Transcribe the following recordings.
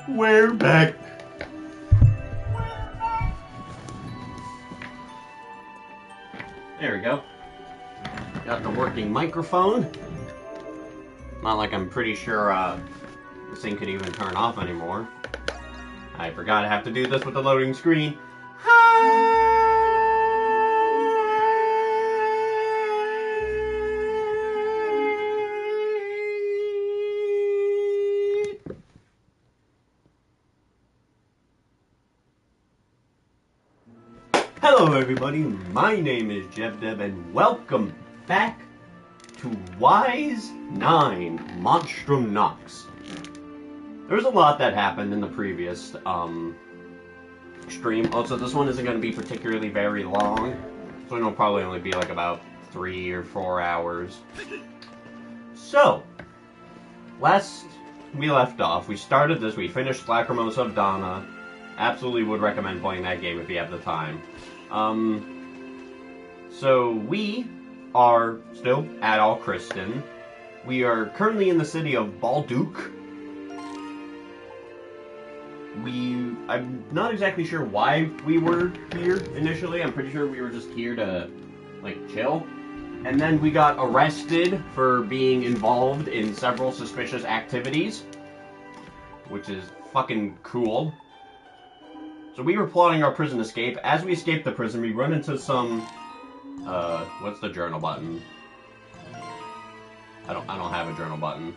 We're back. There we go. Got the working microphone. Not like I'm pretty sure this thing could even turn off anymore. I forgot I have to do this with the loading screen. Hello everybody, my name is JebDeb and welcome back to Wise 9 Monstrum Nox. There's a lot that happened in the previous stream. Also, this one isn't going to be particularly very long, so it'll probably only be like about 3 or 4 hours. So, last we left off, we started this, we finished Lacrimosa of Dana. Absolutely would recommend playing that game if you have the time. So we are still at All Kristen. We are currently in the city of Balduke. I'm not exactly sure why we were here initially. I'm pretty sure we were just here to, like, chill. And then we got arrested for being involved in several suspicious activities, which is fucking cool. So we were plotting our prison escape. As we escape the prison, we run into some, what's the journal button? I don't have a journal button.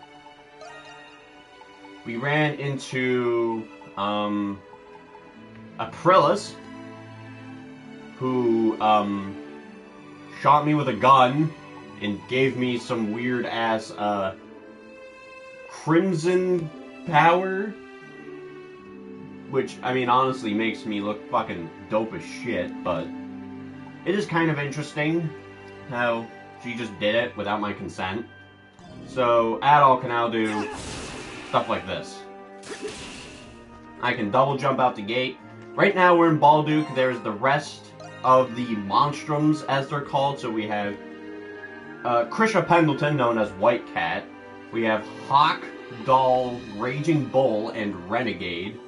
We ran into, Aprilis, who, shot me with a gun and gave me some weird-ass, crimson power. Which, I mean, honestly makes me look fucking dope as shit, but it is kind of interesting how she just did it without my consent. So, Adol can now do stuff like this. I can double jump out the gate. Right now we're in Balduke. There's the rest of the Monstrums, as they're called. So we have Krisha Pendleton, known as White Cat. We have Hawk, Doll, Raging Bull, and Renegade.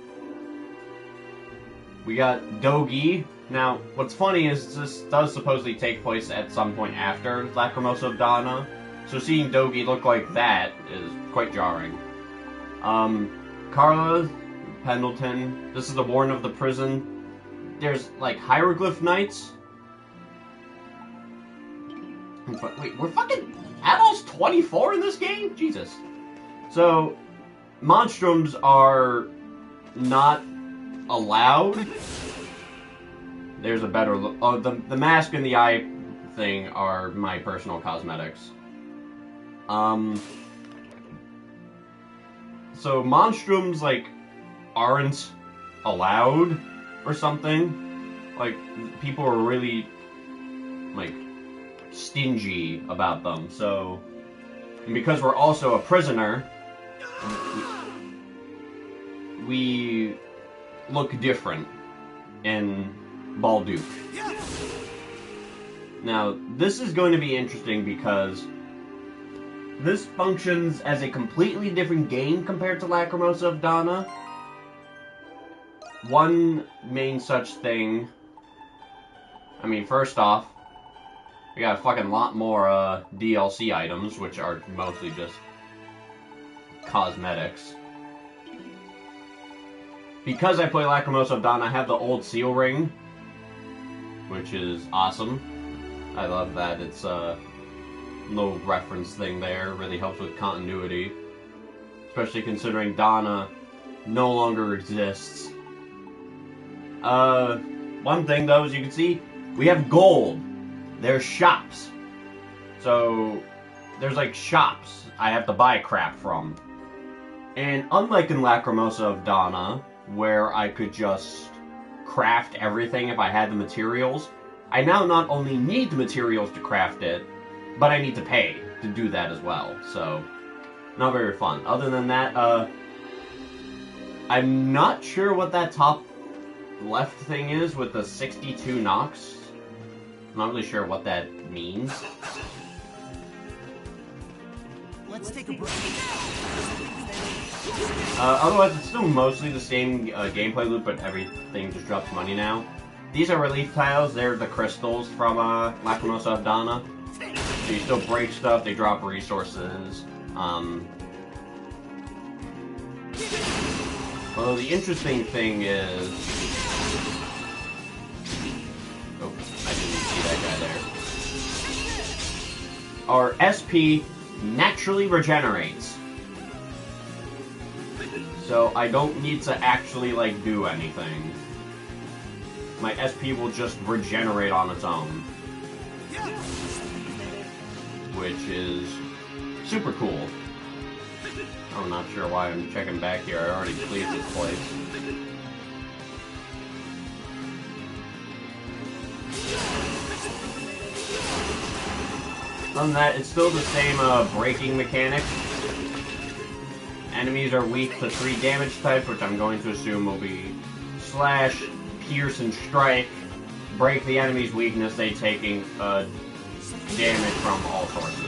We got Dogi. Now, what's funny is this does supposedly take place at some point after Lacrimosa of Dana, so seeing Dogi look like that is quite jarring. Carla Pendleton. This is the warden of the prison. There's, like, hieroglyph knights. Wait, we're fucking... Adol's 24 in this game? Jesus. So, Monstrums are not allowed. There's a better look. Oh, the mask and the eye thing are my personal cosmetics. So Monstrums, like, aren't allowed or something. Like, people are really, like, stingy about them. So, and because we're also a prisoner, we look different in Balduke. Now, this is going to be interesting because this functions as a completely different game compared to Lacrimosa of Dana. One main such thing, I mean, first off, we got a fucking lot more DLC items, which are mostly just cosmetics. Because I play Lacrimosa of Dana, I have the old seal ring, which is awesome. I love that. It's a little reference thing there. Really helps with continuity. Especially considering Dana no longer exists. One thing though, as you can see, we have gold. There's shops. So, there's like shops I have to buy crap from. And unlike in Lacrimosa of Dana, where I could just craft everything if I had the materials, I now not only need the materials to craft it, but I need to pay to do that as well. So, not very fun. Other than that, I'm not sure what that top left thing is with the 62 Nox. I'm not really sure what that means. Let's take a break. Otherwise, it's still mostly the same gameplay loop, but everything just drops money now. These are relief tiles. They're the crystals from Lacrimosa of Dana. So you still break stuff, they drop resources. Well, the interesting thing is... Oh, I didn't see that guy there. Our SP naturally regenerates. So I don't need to actually, like, do anything. My SP will just regenerate on its own. Which is super cool. I'm not sure why I'm checking back here. I already cleared this place. Other than that, it's still the same breaking mechanic. Enemies are weak to 3 damage types, which I'm going to assume will be Slash, Pierce, and Strike. Break the enemy's weakness, they taking damage from all sources.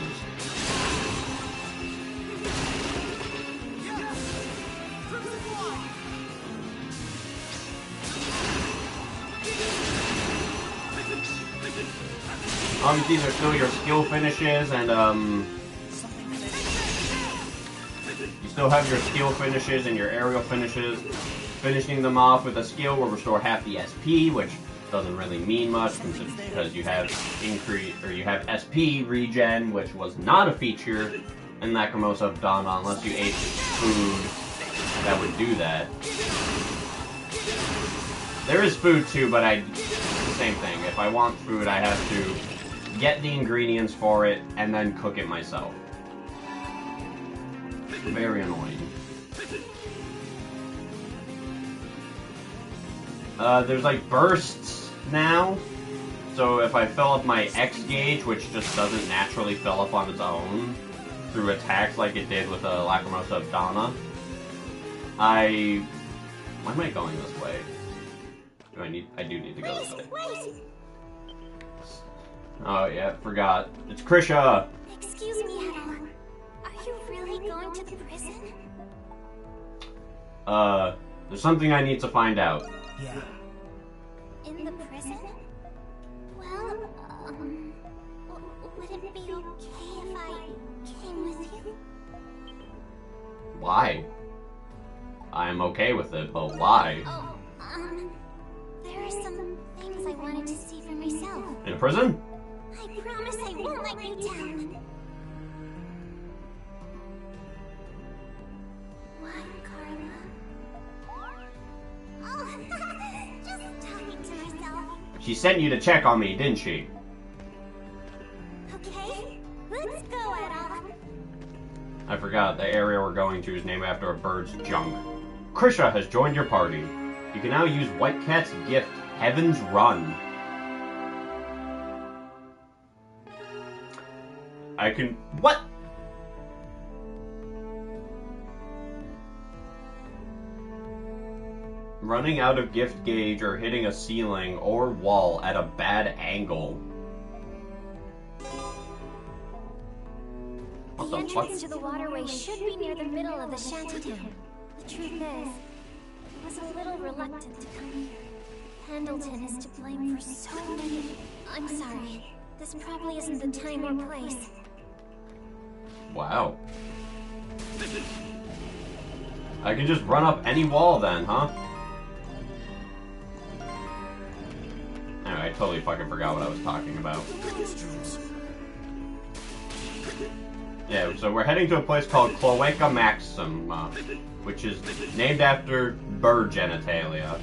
These are still your skill finishes, and you still have your skill finishes and your aerial finishes. Finishing them off with a skill will restore half the SP, which doesn't really mean much because you have SP regen, which was not a feature in Lacrimosa of Dana unless you ate food that would do that. There is food too, but it's the same thing. If I want food, I have to get the ingredients for it and then cook it myself. Very annoying. There's like bursts now, so if I fill up my X gauge, which just doesn't naturally fill up on its own through attacks like it did with Lacrimosa of Dana, why am I going this way? I do need to go this way. Oh yeah, forgot. It's Krisha! Excuse me, Adol. Are you really going to the prison? There's something I need to find out. Yeah. In the prison? Well, would it be okay if I came with you? Why? I'm okay with it, but why? Oh, there are some things I wanted to see for myself. In prison? I promise I won't let you down. What, Carla? Oh, just talking to myself. She sent you to check on me, didn't she? Okay, let's go, Adol. I forgot, the area we're going to is named after a bird's junk. Krisha has joined your party. You can now use White Cat's gift, Heaven's Run. I can... What? Running out of gift gauge or hitting a ceiling or wall at a bad angle. The entrance to the waterway should be near the middle of the shantytown. The truth is, I was a little reluctant to come here. Pendleton is to blame for so many... I'm sorry. This probably isn't the time or place. Wow. I can just run up any wall then, huh? Anyway, I totally fucking forgot what I was talking about. Yeah, so we're heading to a place called Cloaca Maxima, which is named after bird genitalia.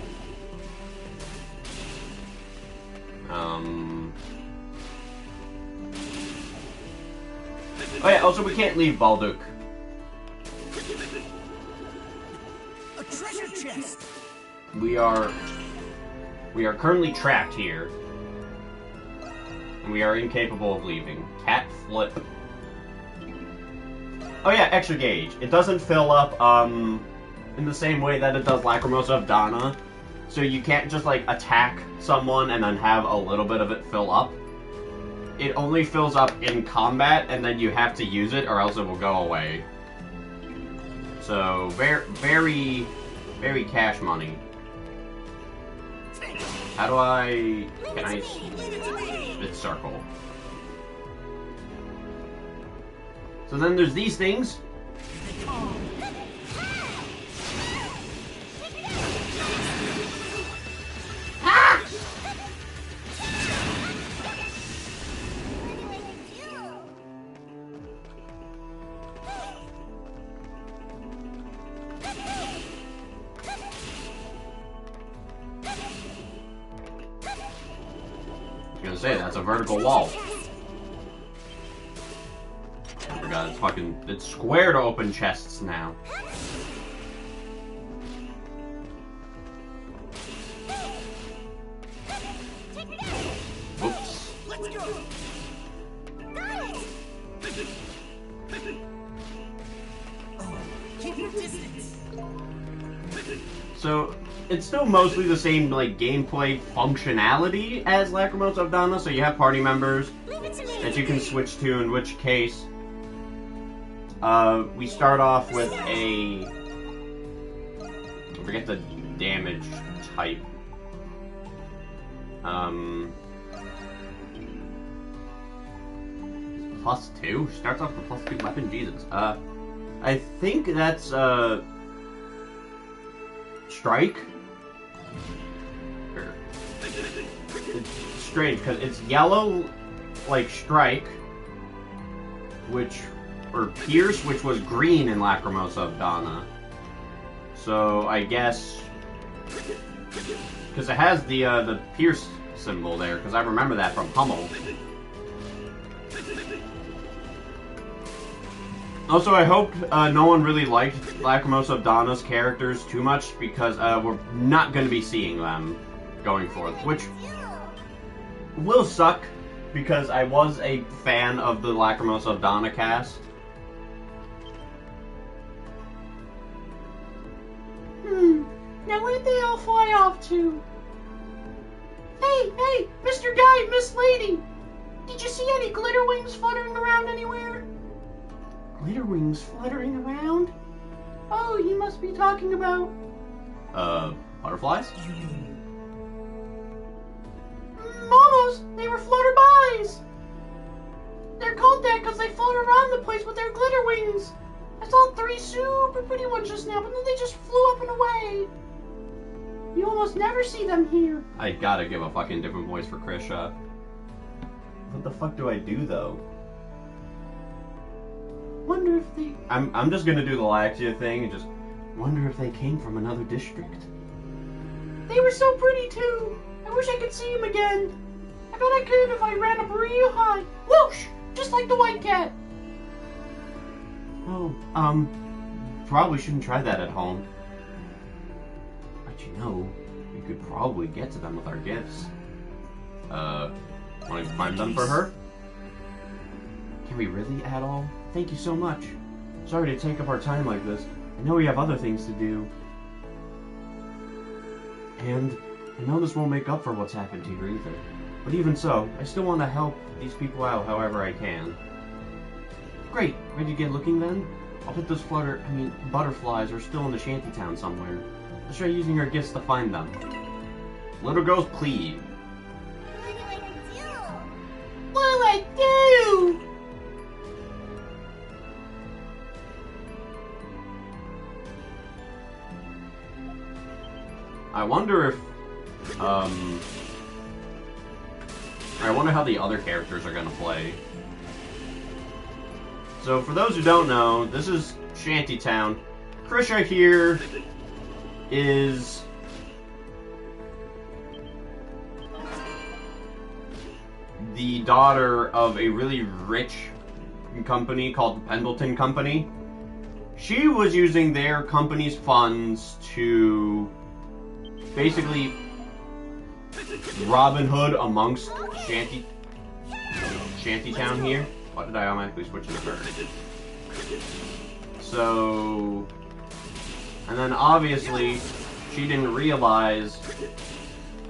Oh yeah, also we can't leave Balduk. A treasure chest. We are currently trapped here. And we are incapable of leaving. Cat flip. Oh yeah, extra gauge. It doesn't fill up, in the same way that it does Lacrimosa of Dana. So you can't just, like, attack someone and then have a little bit of it fill up. It only fills up in combat, and then you have to use it, or else it will go away. So, very, very cash money. How do I... Can I... It's circle. So then there's these things. Say that's a vertical wall. I forgot it's square to open chests now. Whoops. Let's go. Oh, keep your distance. So it's still mostly the same like gameplay functionality as Lacrimosa of Dana, so you have party members that you can switch to, in which case we start off with a... I forget the damage type. +2? Starts off with +2 weapon? Jesus. I think that's strike? It's strange because it's yellow like strike, or pierce, which was green in Lacrimosa of Dana. So I guess because it has the pierce symbol there, because I remember that from Hummel. Also, I hope no one really liked Lacrimosa of Dana's characters too much, because we're not going to be seeing them going forth, which will suck, because I was a fan of the Lacrimosa of Dana cast. Now where'd they all fly off to? Hey, Mr. Guy, Miss Lady! Did you see any glitter wings fluttering around anywhere? Glitter wings fluttering around? Oh, you must be talking about... Butterflies? Almost! They were flutterbys! They're called that because they float around the place with their glitter wings! I saw 3 super pretty ones just now, but then they just flew up and away! You almost never see them here. I gotta give a fucking different voice for Krisha. What the fuck do I do, though? Wonder if they... I'm just gonna do the Laxia thing and just wonder if they came from another district. They were so pretty, too! I wish I could see them again. I bet I could if I ran up real high. Whoosh! Just like the white cat. Oh, probably shouldn't try that at home. But you know, we could probably get to them with our gifts. Want to find them for her? Can we really at all? Thank you so much. Sorry to take up our time like this. I know we have other things to do. And I know this won't make up for what's happened to you either. But even so, I still want to help these people out however I can. Great. Ready to get looking then? I'll bet those butterflies are still in the shantytown somewhere. Let's try using our gifts to find them. Little girls plead. What'll I do? I wonder if, I wonder how the other characters are gonna play. So, for those who don't know, this is Shantytown. Krisha here is the daughter of a really rich company called the Pendleton Company. She was using their company's funds to basically Robin Hood amongst Shantytown here. Why did I automatically switch to her? So, and then obviously she didn't realize,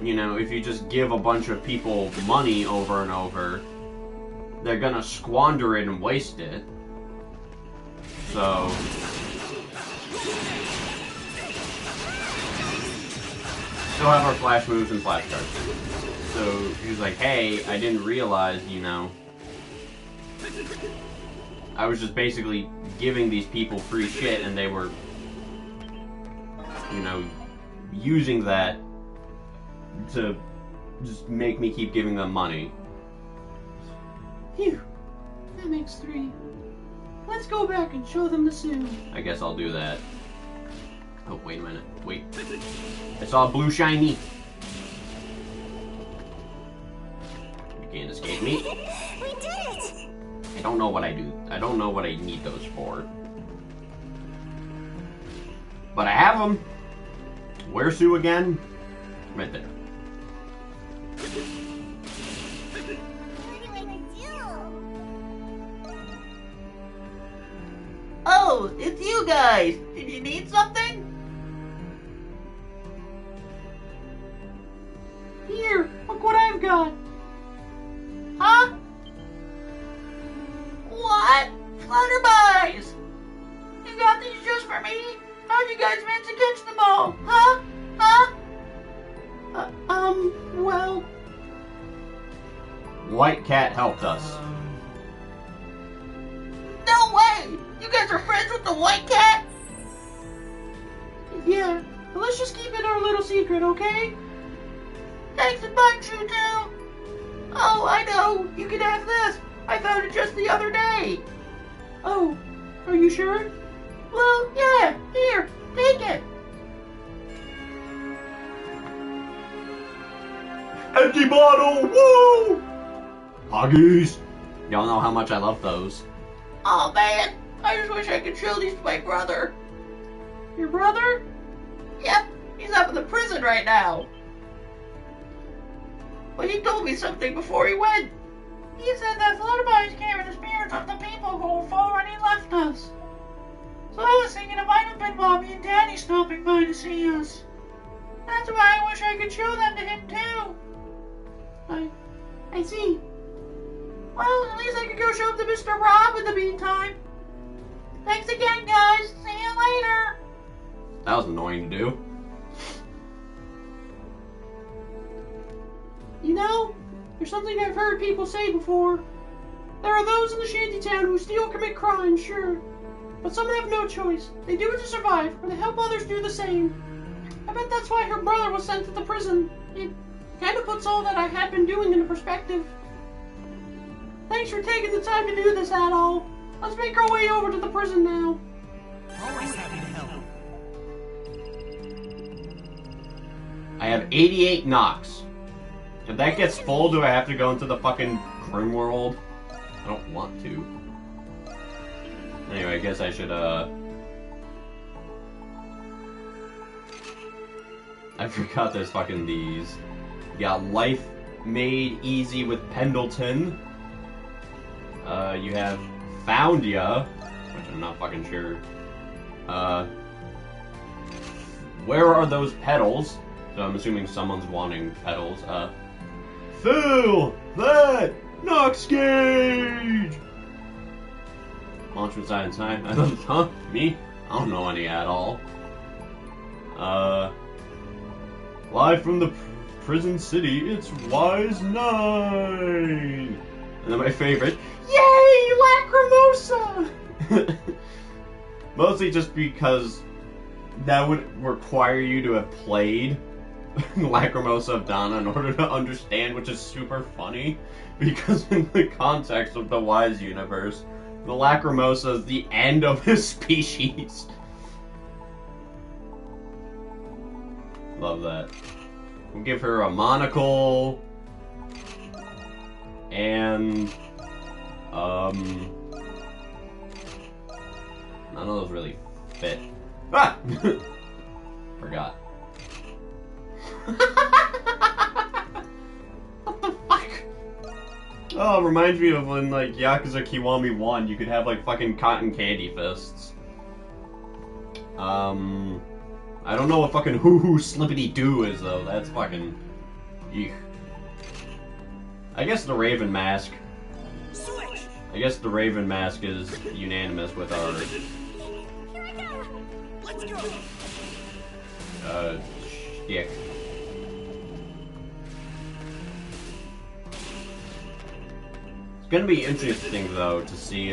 you know, if you just give a bunch of people money over and over, they're gonna squander it and waste it. So, still have our flash moves and flashcards. So he was like, hey, I didn't realize, you know, I was just basically giving these people free shit and they were, you know, using that to just make me keep giving them money. Phew. That makes 3. Let's go back and show them the zoo. I guess I'll do that. Oh, wait a minute. Wait. I saw a blue shiny. You can't escape me. We did it! I don't know what I do. I don't know what I need those for. But I have them. Where's Sue again? Right there. Oh, it's you guys! Did you need something? Here, look what I've got! Huh? What? Flutterby's! You got these just for me? How'd you guys manage to catch them all? Huh? Huh? Well... White Cat helped us. No way! You guys are friends with the White Cat? Yeah, but let's just keep it our little secret, okay? Thanks a bunch, you two! Oh, I know! You can have this! I found it just the other day! Oh, are you sure? Well, yeah, here, take it! Empty bottle! Woo! Huggies! Y'all know how much I love those. Oh man, I just wish I could show these to my brother. Your brother? Yep, he's up in the prison right now. But he told me something before he went. He said that Flutterby is carrying the spirits of the people who have already left us. So I was thinking it might have been Mommy and Daddy stopping by to see us. That's why I wish I could show them to him too. I see. Well, at least I could go show them to Mr. Rob in the meantime. Thanks again, guys. See you later. That was annoying to do. You know, there's something I've heard people say before. There are those in the shantytown who steal, commit crimes, sure. But some have no choice. They do it to survive, or they help others do the same. I bet that's why her brother was sent to the prison. It kind of puts all that I had been doing into perspective. Thanks for taking the time to do this, Adol. Let's make our way over to the prison now. Always happy to help. I have 88 Nox. If that gets full, do I have to go into the fucking Grim World? I don't want to. Anyway, I guess I should, I forgot there's fucking these. You got Life Made Easy with Pendleton. You have Found Ya, which I'm not fucking sure. Where are those petals? So I'm assuming someone's wanting petals. Fill that Nox gauge! Monstrum Science 9. Huh? Me? I don't know any at all. Live from the prison city, it's Wise 9! And then my favorite, yay, Lacrimosa! Mostly just because that would require you to have played Lacrimosa of Dana in order to understand, which is super funny, because in the context of the Wise universe, the Lacrimosa is the end of his species. Love that. We'll give her a monocle, and none of those really fit. Ah! Forgot. What the fuck? Oh, it reminds me of when, like, Yakuza Kiwami 1, you could have, like, fucking cotton candy fists. I don't know what fucking hoo-hoo slippity-doo is, though. That's fucking... Eek. I guess the Raven Mask. Switch! I guess the Raven Mask is unanimous with our... Let's go! shtick. It's gonna be interesting, though, to see,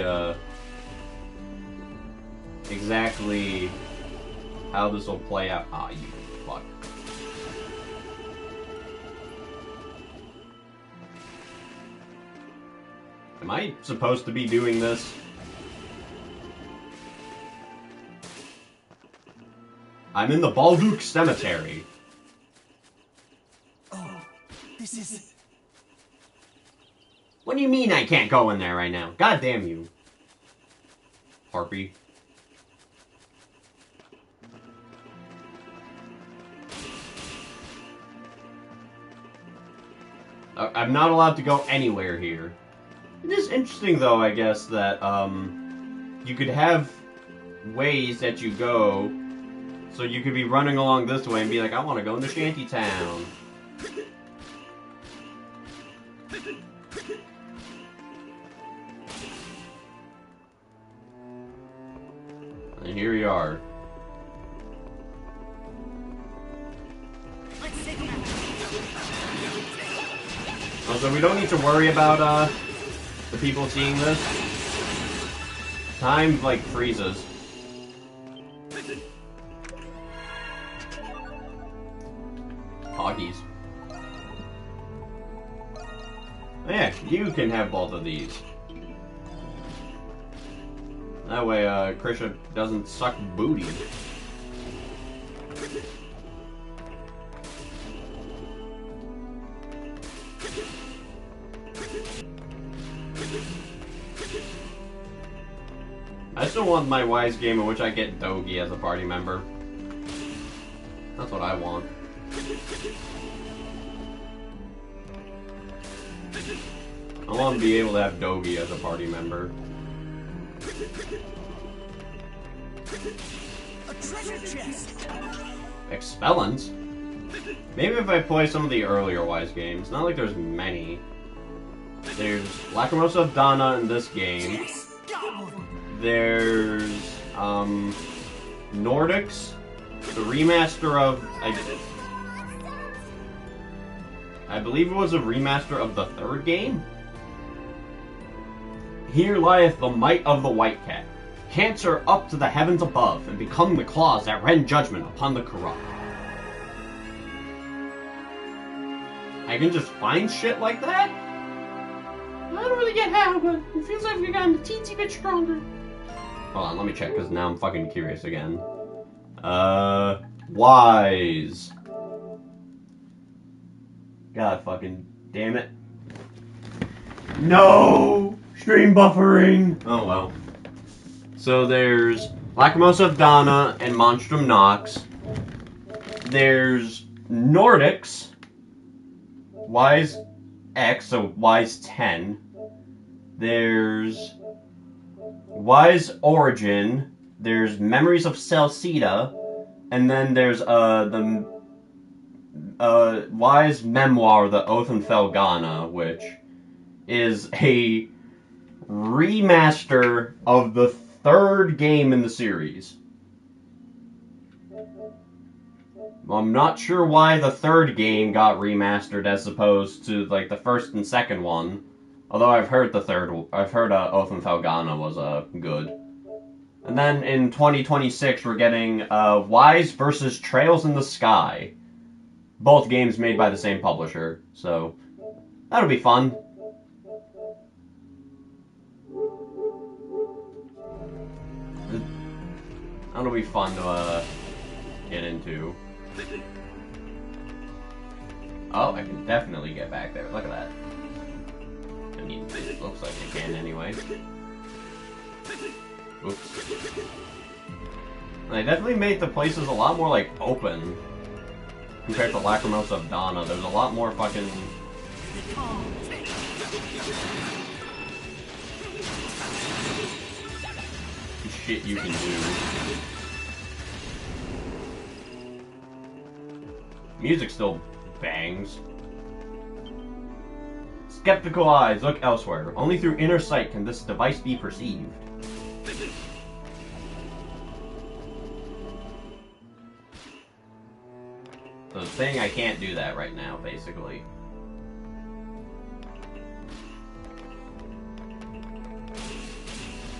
exactly how this will play out. Ah, you fuck. Am I supposed to be doing this? I'm in the Balduk Cemetery. Oh, this is... What do you mean I can't go in there right now? God damn you. Harpy. I'm not allowed to go anywhere here. It is interesting, though, I guess, that, you could have ways that you go, so you could be running along this way and be like, I want to go into Shantytown. And here we are. Also, we don't need to worry about, the people seeing this. Time, like, freezes. Hoggies. Yeah, you can have both of these. That way, Krisha doesn't suck booty. I still want my Wise game in which I get Dogi as a party member. That's what I want. I want to be able to have Dogi as a party member. a treasure chest! Expellence? Maybe if I play some of the earlier Wise games. Not like there's many. There's Lacrimosa of Dana in this game. Yes! Got one! There's, Nordics, the remaster of, I believe it was a remaster of the third game? Here lieth the might of the White Cat. Cancer up to the heavens above, and become the claws that rend judgment upon the corrupt. I can just find shit like that? I don't really get how, but it feels like we've gotten a teensy bit stronger. Hold on, let me check, because now I'm fucking curious again. Wise. God fucking damn it. No! Stream buffering! Oh well. So there's Lacrimosa of Dana and Monstrum Nox. There's Nordics. Wise X, so Wise 10. There's Wise Origin, there's Memories of Celceta, and then there's the Wise Memoir, the Oath and Felghana, which is a remaster of the third game in the series. I'm not sure why the third game got remastered as opposed to like the first and second one. Although I've heard Oath and Felghana was good. And then in 2026 we're getting Wise versus Trails in the Sky. Both games made by the same publisher, so that'll be fun. That'll be fun to get into. Oh, I can definitely get back there. Look at that. I mean, it looks like I can anyway. Oops. They definitely made the places a lot more, like, open. Compared to Lacrimosa of Dana. There's a lot more fucking... shit you can do. Music still bangs. Skeptical eyes look elsewhere. Only through inner sight can this device be perceived. So it's saying I can't do that right now, basically.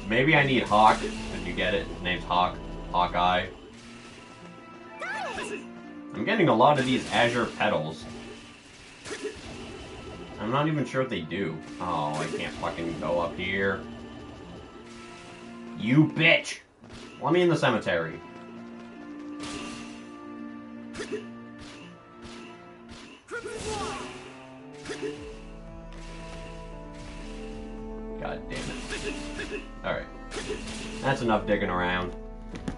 Maybe I need Hawk. If you get it, his name's Hawk. Hawkeye. I'm getting a lot of these azure petals. I'm not even sure what they do. Oh, I can't fucking go up here. You bitch! Let me in the cemetery. God damn it. Alright. That's enough digging around.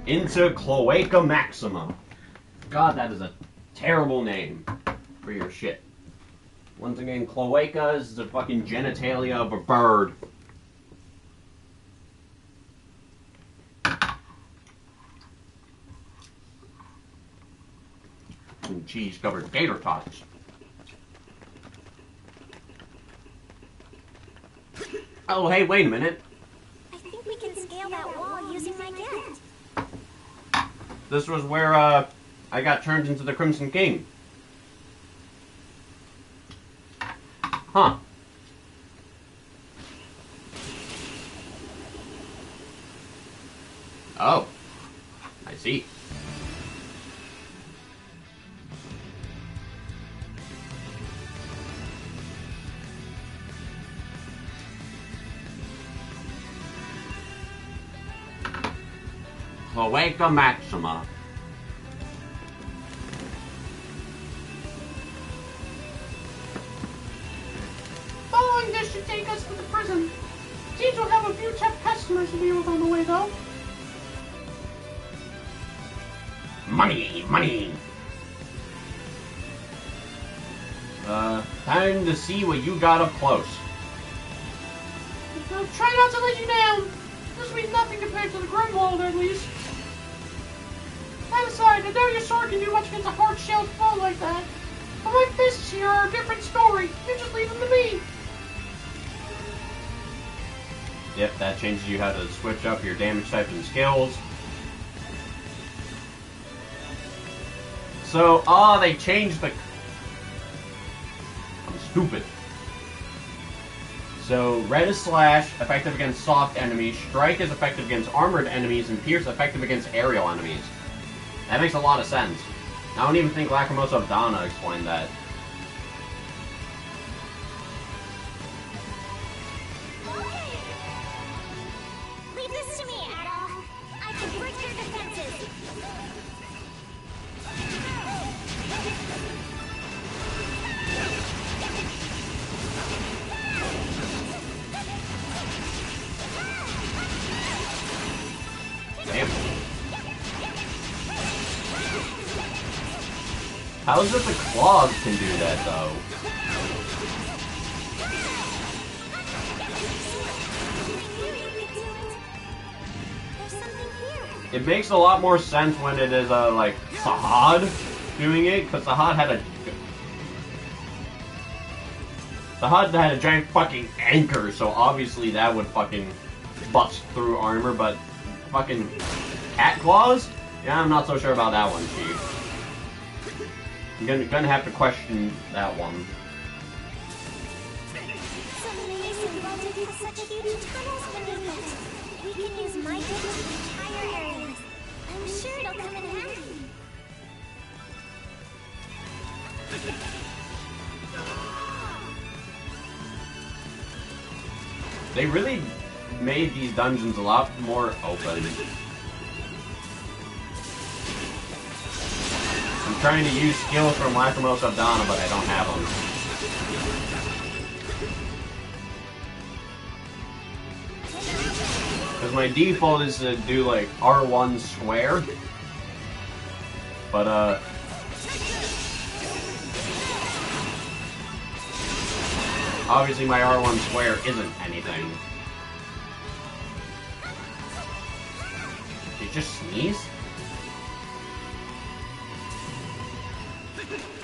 Into Cloaca Maxima. God, that is a terrible name for your shit. Once again, cloaca is the fucking genitalia of a bird. And cheese-covered gator tots. Oh, hey, wait a minute. I think we can scale that wall using my gift. This was where, I got turned into the Crimson King. Huh. Oh. I see. Cloaca Maxima. Following this should take us to the prison. Seems we'll have a few tough customers to deal with on the way, though. Money, money. Time to see what you got up close. I'll try not to let you down. This will be nothing compared to the Grunwald, at least. That aside, I know your sword can do much against a hard-shelled foe like that. But my fists here are a different story. You just leave them to me. Yep, that changes you how to switch up your damage types and skills. So, they changed the... I'm stupid. So, red is slash, effective against soft enemies, strike is effective against armored enemies, and pierce effective against aerial enemies. That makes a lot of sense. I don't even think Lacrimosa of Dana explained that. Leave this to me, Adol. I can break their defenses. Damn. How is it the claws can do that, though? There's something here. It makes a lot more sense when it is, like, Sahad doing it, because Sahad had a giant fucking anchor, so obviously that would fucking bust through armor, but fucking cat claws? Yeah, I'm not so sure about that one, Chief. I'm gonna have to question that one. So amazing, Walden has such huge tunnels beneath it. We can use my gift to entire areas. I'm sure it'll come in handy. They really made these dungeons a lot more open. I'm trying to use skills from Lacrimosa of Dana, but I don't have them. Because my default is to do, like, R1 square. But, obviously my R1 square isn't anything. Did you just sneeze?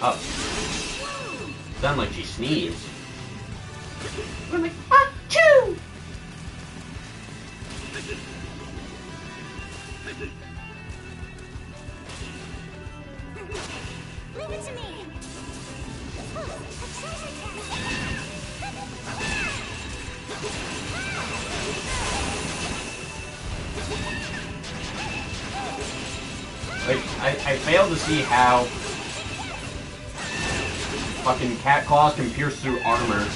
Oh. Sounded like she sneezed. I'm like, achoo! Leave it to me. Oh, a treasure chest. Like, I fail to see how fucking cat claws can pierce through armor.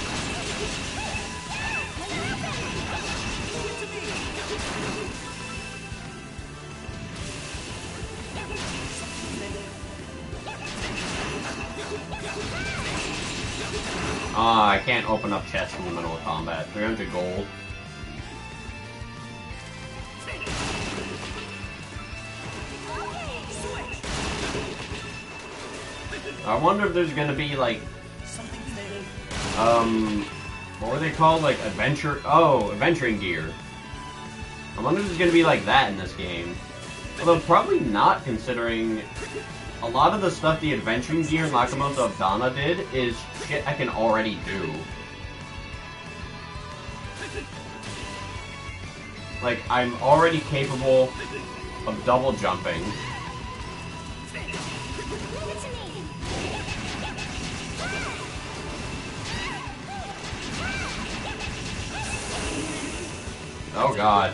Ah, I can't open up chests in the middle of combat. 300 gold. I wonder if there's gonna be, like, what were they called? Like, adventuring gear. I wonder if there's gonna be like that in this game. Although, probably not, considering a lot of the stuff the adventuring gear in Lacrimosa of Dana did is shit I can already do. Like, I'm already capable of double jumping. Oh god.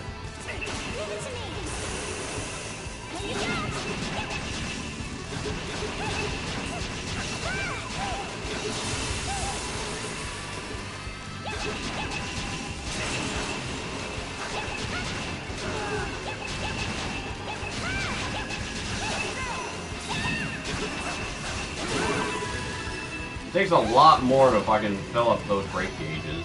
It takes a lot more to fucking fill up those break gauges.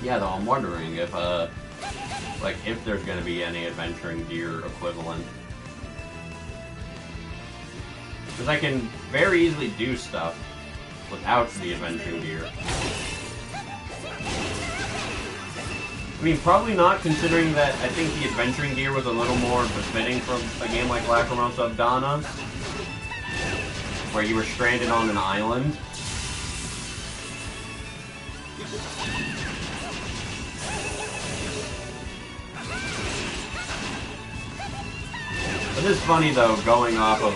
Yeah, though, I'm wondering if, like, if there's gonna be any adventuring gear equivalent. Because I can very easily do stuff without the adventuring gear. I mean, probably not, considering that I think the adventuring gear was a little more befitting from a game like Lacrimosa of Dana, where you were stranded on an island. It is funny, though, going off of,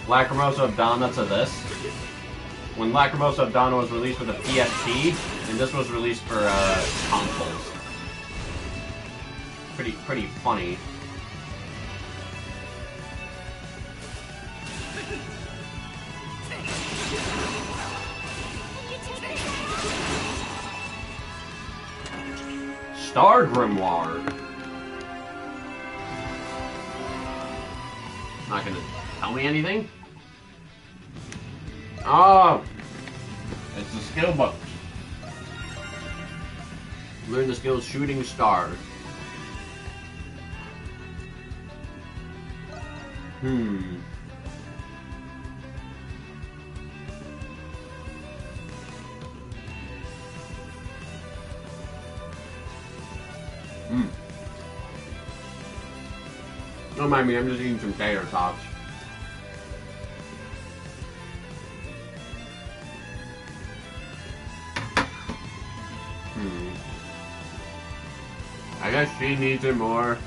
Lacrimosa of Dana to this. When Lacrimosa of Dana was released for the PSP, and this was released for, consoles. Pretty funny. Star Grimoire. Not gonna tell me anything? Oh! It's the skill book. Learn the skills Shooting Star. Don't mind me, I'm just eating some tater tots. I guess she needs it more.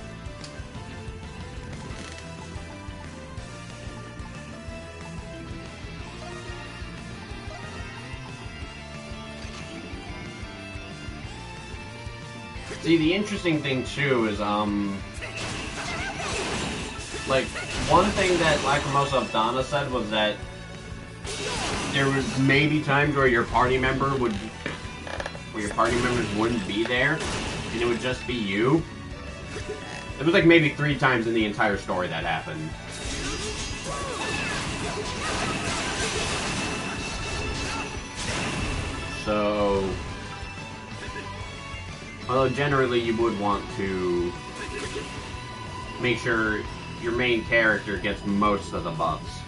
See, the interesting thing too is, like, one thing that Lacrimosa of Dana said was that there was maybe times where your party members wouldn't be there, and it would just be you. It was like maybe 3 times in the entire story that happened. So, although generally you would want to make sure your main character gets most of the buffs.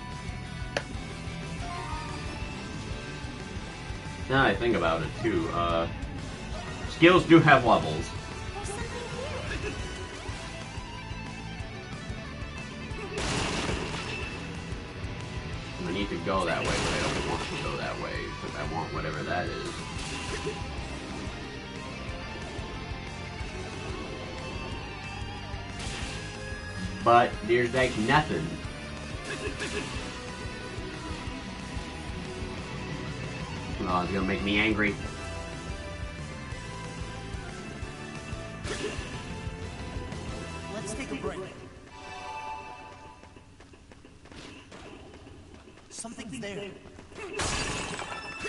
Now I think about it too, skills do have levels. I need to go that way, but I don't want to go that way, because I want whatever that is. But there's like nothing. Oh, it's gonna make me angry. take a break. Something's there.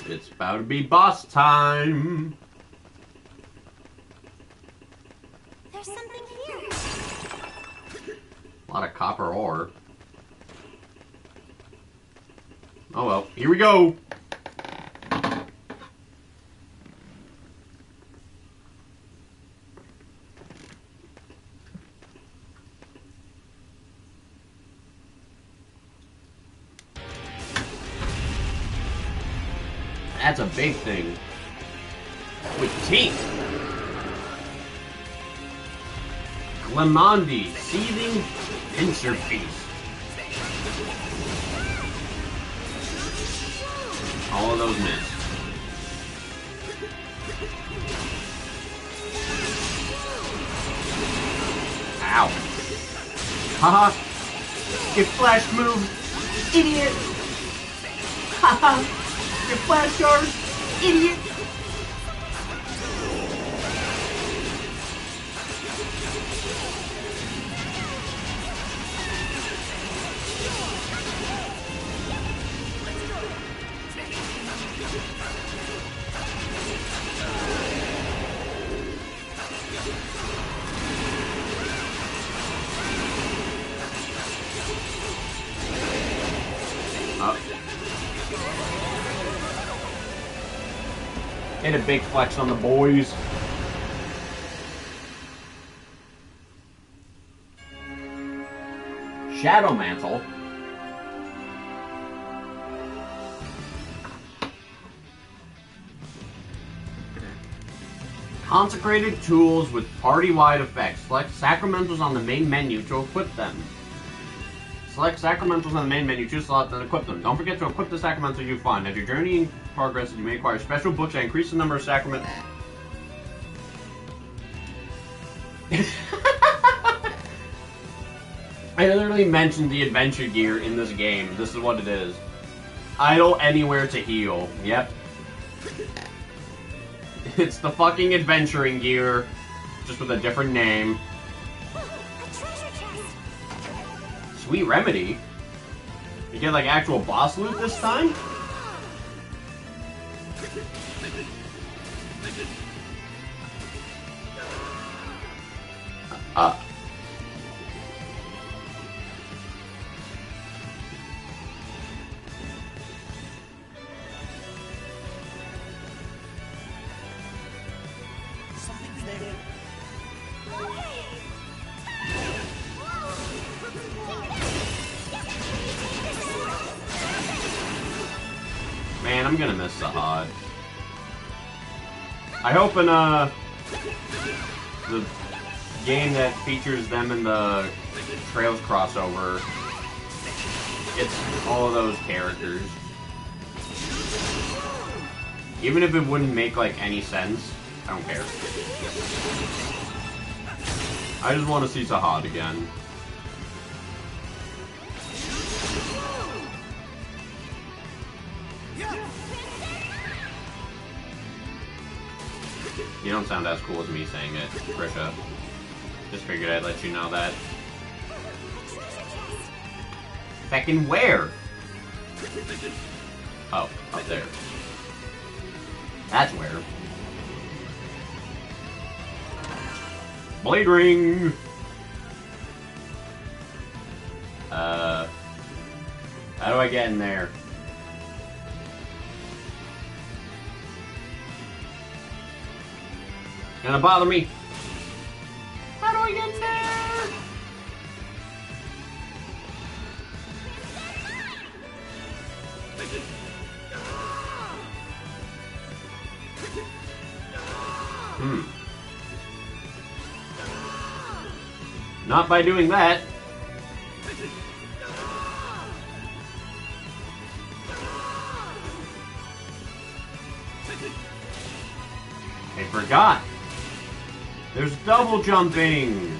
It's about to be boss time. There's something here. A lot of copper ore. Oh well, here we go. That's a big thing. With teeth. Glamandi, seething pincer feast. All of those miss. Ow. Haha. Get flash move, idiot. Haha. Get flash charge, idiot. Hit a big flex on the boys. Shadow Mantle. Consecrated tools with party-wide effects. Select Sacramentals on the main menu to equip them. Select Sacramentals on the main menu, choose slots, and equip them. Don't forget to equip the Sacramentals you find. As your journey progresses, you may acquire special books that increase the number of Sacrament... I literally mentioned the adventure gear in this game. This is what it is. Idle anywhere to heal. Yep. It's the fucking adventuring gear, just with a different name. A treasure chest. Sweet remedy? You get like actual boss loot this time? Something's there. Man, I'm gonna miss Sahad. I hope in the game that features them in the Trails crossover, it's all of those characters. Even if it wouldn't make like any sense, I don't care. I just want to see Sahad again. You don't sound as cool as me saying it, Trisha. Just figured I'd let you know that. Feckin' where? Oh, up there. That's where. Blade ring! How do I get in there? Gonna bother me? How do I get in there? Not by doing that. I forgot. There's double jumping.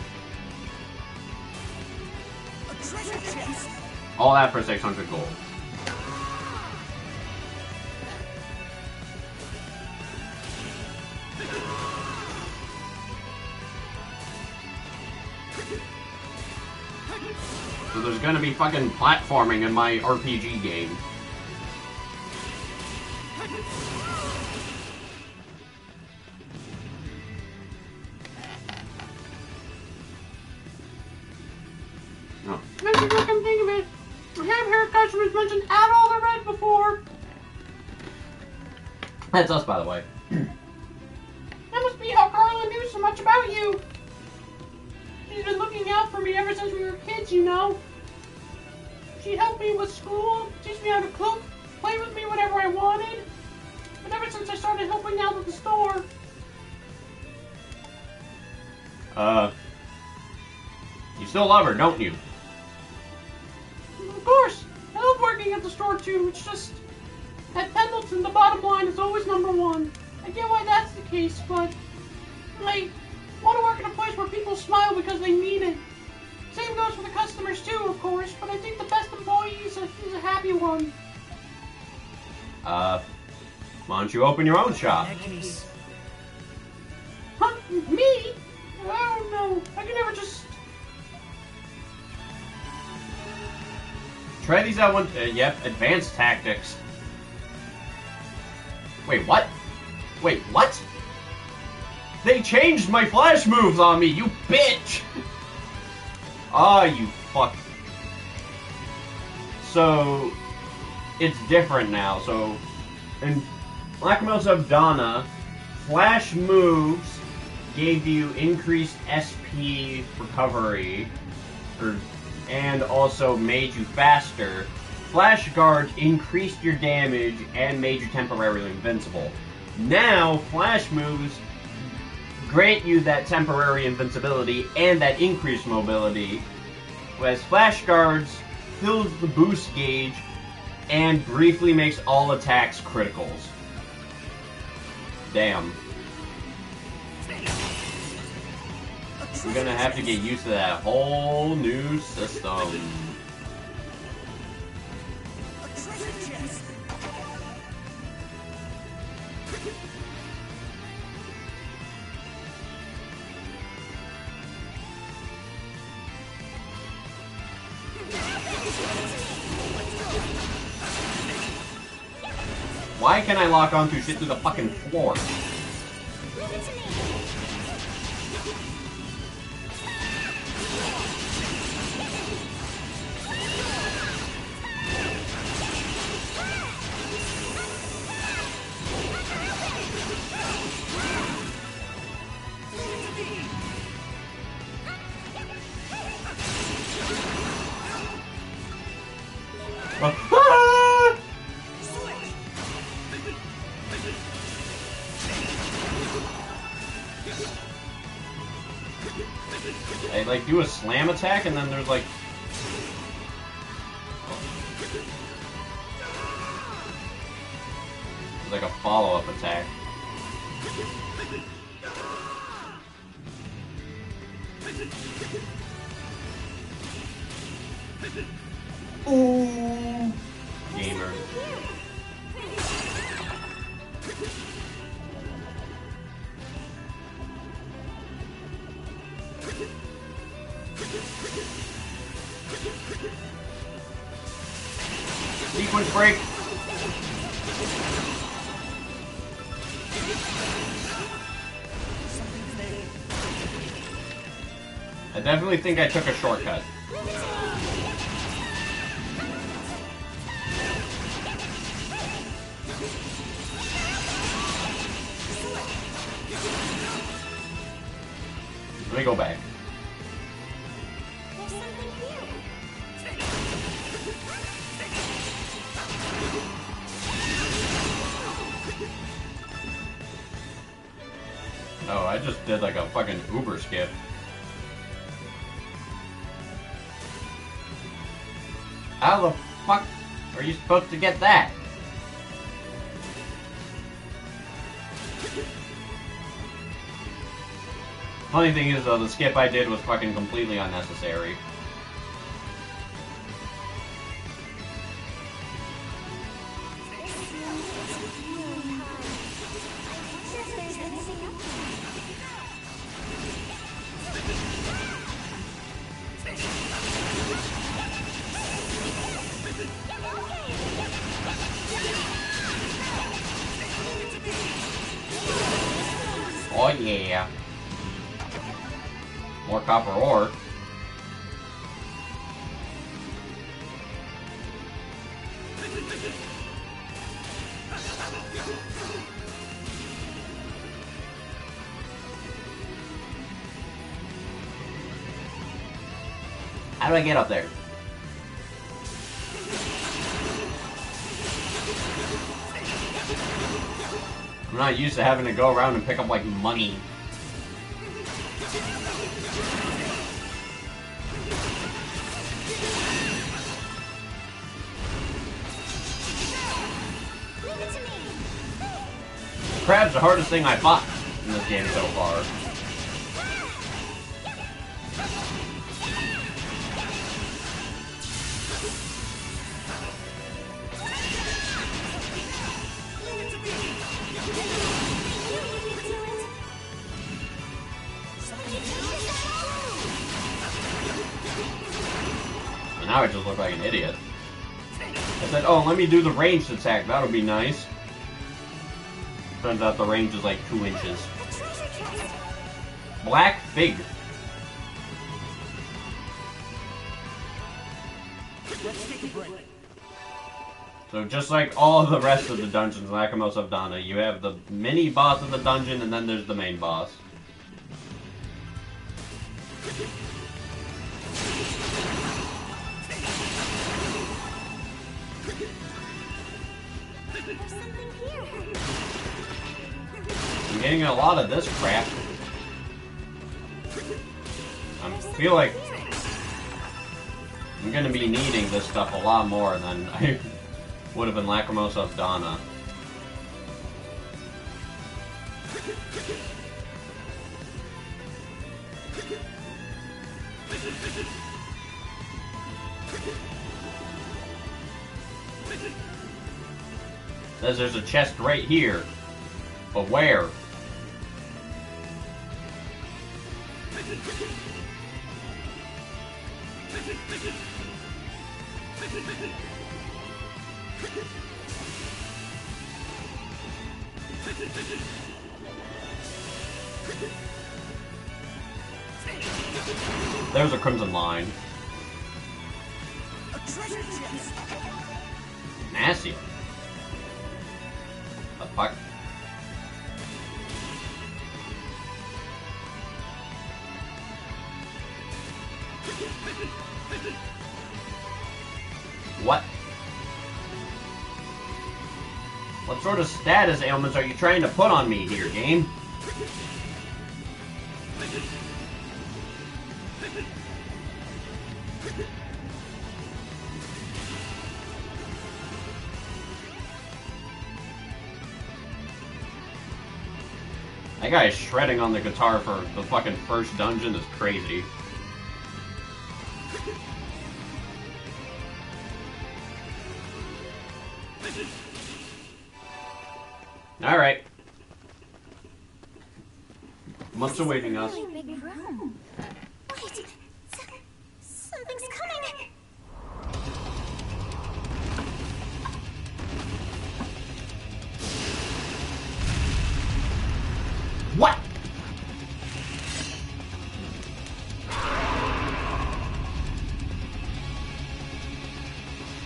A treasure chest. All that for 600 gold. So there's gonna be fucking platforming in my RPG game. Oh. Makes me fucking think of it. I have heard customers mention add all the red before. That's us, by the way. That must be how Carla knew so much about you. She's been looking out for me ever since we were kids, you know. She helped me with school, teach me how to cook, play with me whenever I wanted. But ever since I started helping out at the store, You still love her, don't you? of course, I love working at the store too. It's just, at Pendleton, the bottom line is always number one. I get why that's the case, but I want to work in a place where people smile because they mean it. Same goes for the customers too, of course, but I think the best employee is a happy one. Why don't you open your own shop? In that case, Huh? Me? I don't know. I can never just... Try these out one. Yep, advanced tactics. Wait, what? Wait, what? They changed my flash moves on me, you bitch! Ah, you fuck. So, it's different now. So, in Lacrimosa of Donna, flash moves gave you increased SP recovery, and also made you faster. Flash guards increased your damage and made you temporarily invincible. Now, flash moves grant you that temporary invincibility and that increased mobility, whereas flash guards fills the boost gauge and briefly makes all attacks criticals. Damn. We're gonna have to get used to that whole new system. a treasure chest. Why can I lock onto shit through the fucking floor? Ah! I like do a slam attack and then there's like a follow-up attack. Ooh, gamer. Sequence break. Something's there. I definitely think I took a shortcut. Let me go back. There's something here. Oh, I just did like a fucking Uber skip. How the fuck are you supposed to get that? Funny thing is though, the skip I did was fucking completely unnecessary. Yeah. More copper ore. How do I get up there? I'm not used to having to go around and pick up, like, money. Crab's the hardest thing I fought in this game so far. And now I just look like an idiot. I said, oh, let me do the ranged attack. That'll be nice. Turns out the range is like 2 inches. Black Fig. Let's take a break. So just like all the rest of the dungeons in Lacrimosa of Dana, you have the mini boss of the dungeon and then there's the main boss. There's something here. I'm getting a lot of this crap. I feel like I'm gonna be needing this stuff a lot more than I would have in Lacrimosa of Dana. Says there's a chest right here. But where? There's a crimson line. A treasure chest. Nasty. The fuck? What? What sort of status ailments are you trying to put on me here, game? That guy is shredding on the guitar for the fucking first dungeon is crazy. Alright. What's awaiting us? Really big room. Wait, something's coming. What?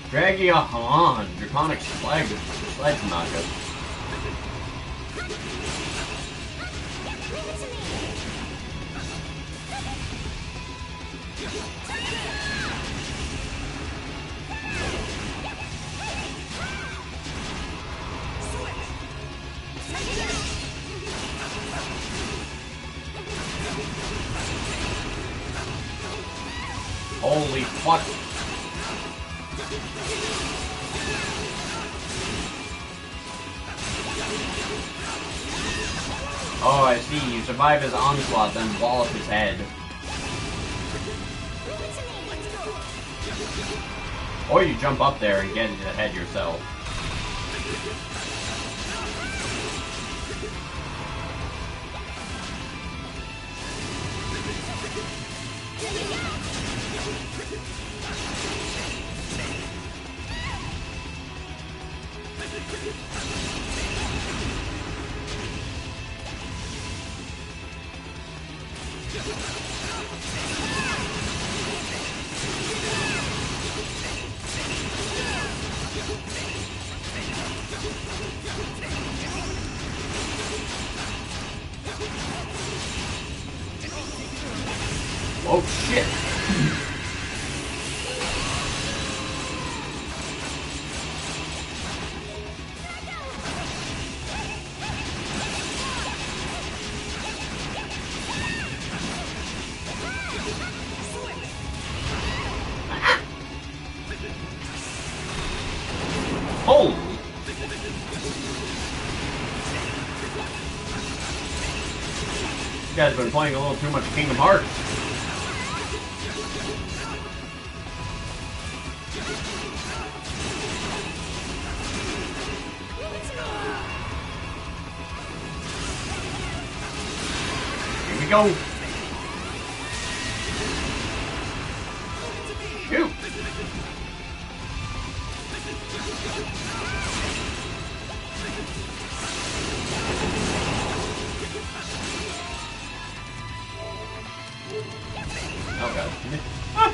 Draggy-a-han, Draconic Sledge Knocker. Holy fuck. Oh, I see. You survive his onslaught, then wallop his head. Or you jump up there and get into the head yourself. Holy! You guys have been playing a little too much Kingdom Hearts. Here we go. Shoot! Okay. Ah.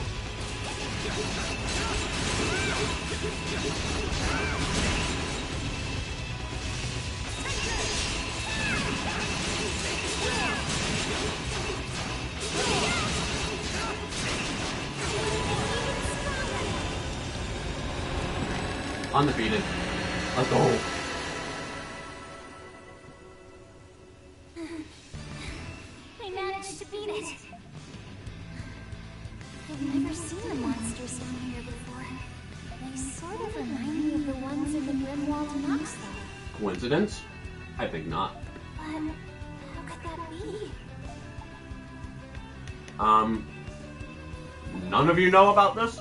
Undefeated. Let's go. We managed to beat it. I've never seen the monsters down here before. They sort of remind me of the ones in the Grimwald Nox, though. Coincidence? I think not. But how could that be? None of you know about this?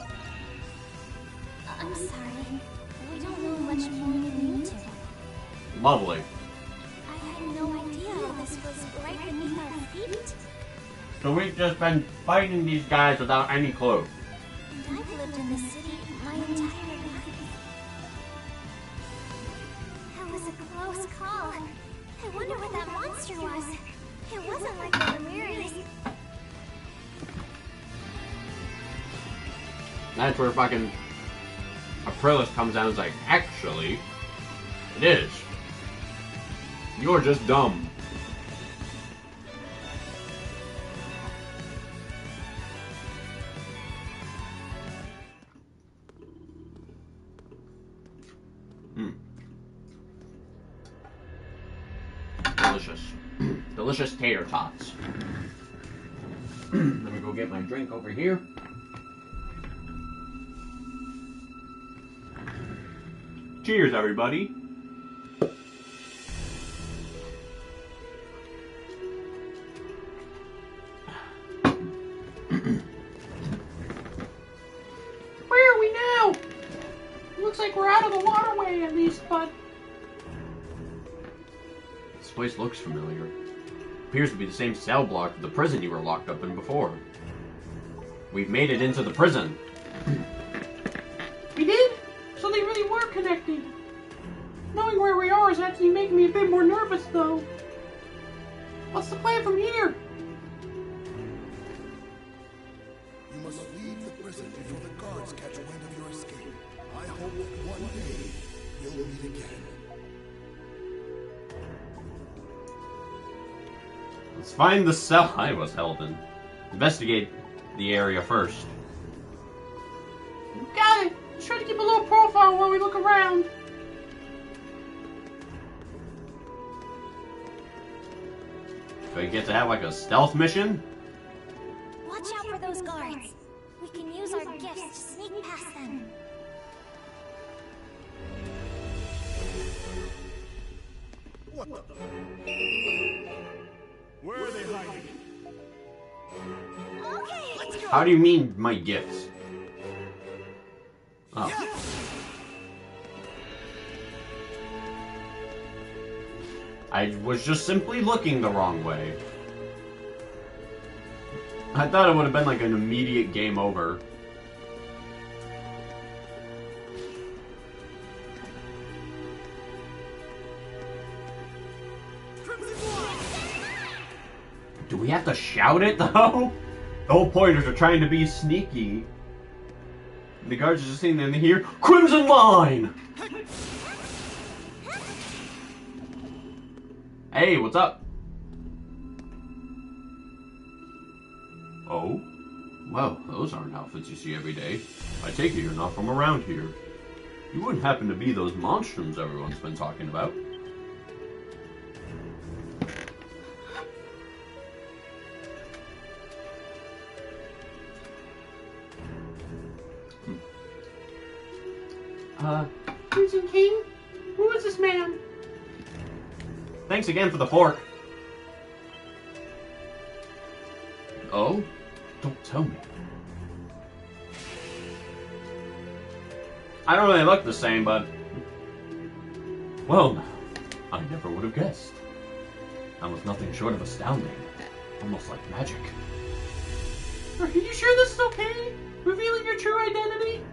I'm sorry. We don't know much more than you two. Lovely. I had no idea this was right beneath our feet. So we've just been fighting these guys without any clue. And I've lived in the city my entire life. That was a close call. I wonder what that monster was. It wasn't like the Ramirez. That's where fucking Aprilis comes down and is like, actually, it is. You're just dumb. Delicious. Delicious tater tots. Let me go get my drink over here. Cheers, everybody. Where are we now? Looks like we're out of the waterway at least, but This place looks familiar. Appears to be the same cell block of the prison you were locked up in before. We've made it into the prison. we did? So they really were connected. Knowing where we are is actually making me a bit more nervous, though. What's the plan from here? You must leave the prison before the guards catch wind of your escape. I hope that one day we'll meet again. Let's find the cell I was held in. Investigate the area first. Got it. Let's try to keep a low profile while we look around. Do I get to have like a stealth mission? Watch out for those guards. We can use our gifts to sneak past them. What the? Where are they hiding? Okay. Let's go. How do you mean my gifts? Oh. I was just simply looking the wrong way. I thought it would have been like an immediate game over. Do we have to shout it though? The whole point is we're trying to be sneaky. The guards are just sitting there and they hear Crimson Line! Hey, what's up? Oh? Well, those aren't outfits you see every day. I take it you're not from around here. You wouldn't happen to be those monstrums everyone's been talking about? Crimson King? Who is this man? Thanks again for the fork. Oh? Don't tell me. I don't really look the same, but... Well, now, I never would have guessed. That was nothing short of astounding. Almost like magic. Are you sure this is okay? Revealing your true identity?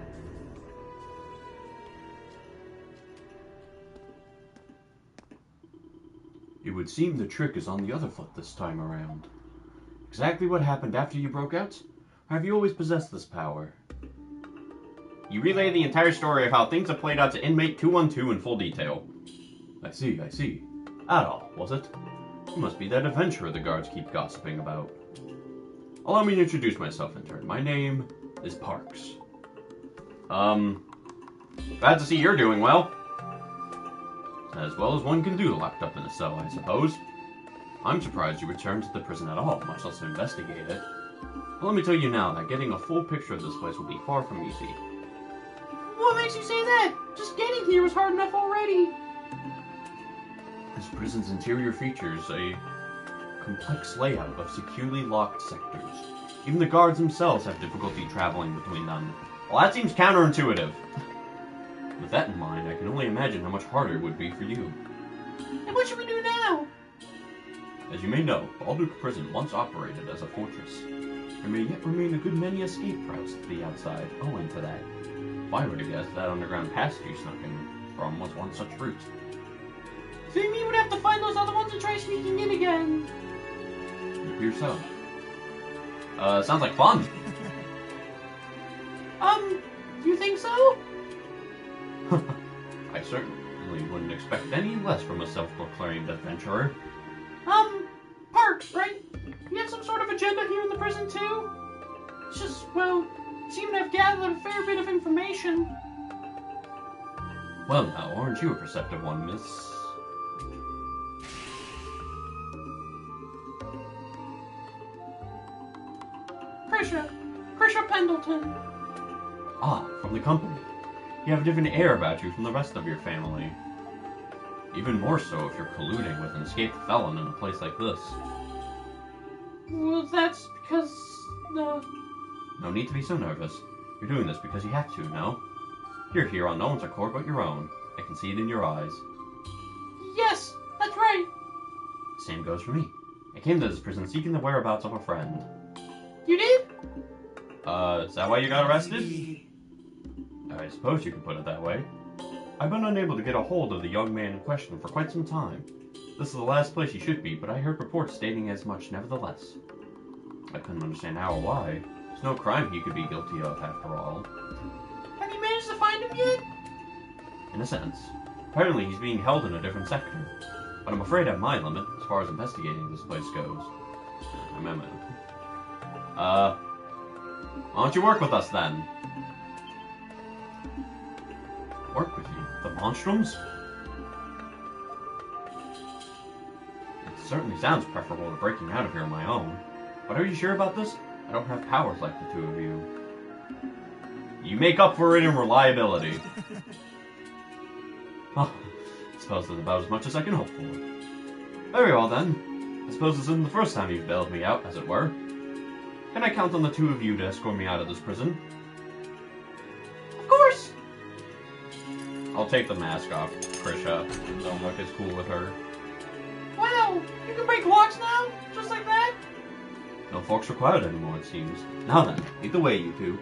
It would seem the trick is on the other foot this time around. Exactly what happened after you broke out? Or have you always possessed this power? You relay the entire story of how things have played out to inmate 212 in full detail. I see, I see. At all, was it? You must be that adventurer the guards keep gossiping about. Allow me to introduce myself in turn. My name is Parks. Glad to see you're doing well. As well as one can do locked up in a cell, I suppose. I'm surprised you returned to the prison at all, much less to investigate it. But let me tell you now that getting a full picture of this place will be far from easy. What makes you say that? Just getting here was hard enough already. This prison's interior features a complex layout of securely locked sectors. Even the guards themselves have difficulty traveling between them. Well, that seems counterintuitive. With that in mind, I can only imagine how much harder it would be for you. And what should we do now? As you may know, Balduke Prison once operated as a fortress. There may yet remain a good many escape routes to the outside, owing to that. If I were to guess, that underground passage you snuck in from was one such route. So you mean we'd have to find those other ones and try sneaking in again? It appears so. Sounds like fun. You think so? I certainly wouldn't expect any less from a self-proclaimed adventurer. Parks, right? You have some sort of agenda here in the prison, too? It's just, well, you seem to have gathered a fair bit of information. Well now, aren't you a perceptive one, miss? Krisha Pendleton. Ah, from the company. You have a different air about you from the rest of your family. Even more so if you're colluding with an escaped felon in a place like this. Well, that's because, No need to be so nervous. You're doing this because you have to, no? You're here on no one's accord but your own. I can see it in your eyes. Yes, that's right. Same goes for me. I came to this prison seeking the whereabouts of a friend. You did? Is that why you got arrested? I suppose you could put it that way. I've been unable to get a hold of the young man in question for quite some time. This is the last place he should be, but I heard reports stating as much nevertheless. I couldn't understand how or why. There's no crime he could be guilty of, after all. Have you managed to find him yet? In a sense. Apparently he's being held in a different sector. But I'm afraid I'm my limit as far as investigating this place goes. Why don't you work with us then? Work with you? The Monstrums? It certainly sounds preferable to breaking out of here on my own. But are you sure about this? I don't have powers like the two of you. You make up for it in reliability. Well, I suppose that's about as much as I can hope for. Very well then. I suppose this isn't the first time you've bailed me out, as it were. Can I count on the two of you to escort me out of this prison? Of course! I'll take the mask off, Krisha. Don't look as cool with her. Wow, you can break locks now? Just like that? No forks required anymore, it seems. Now then, lead the way, you two.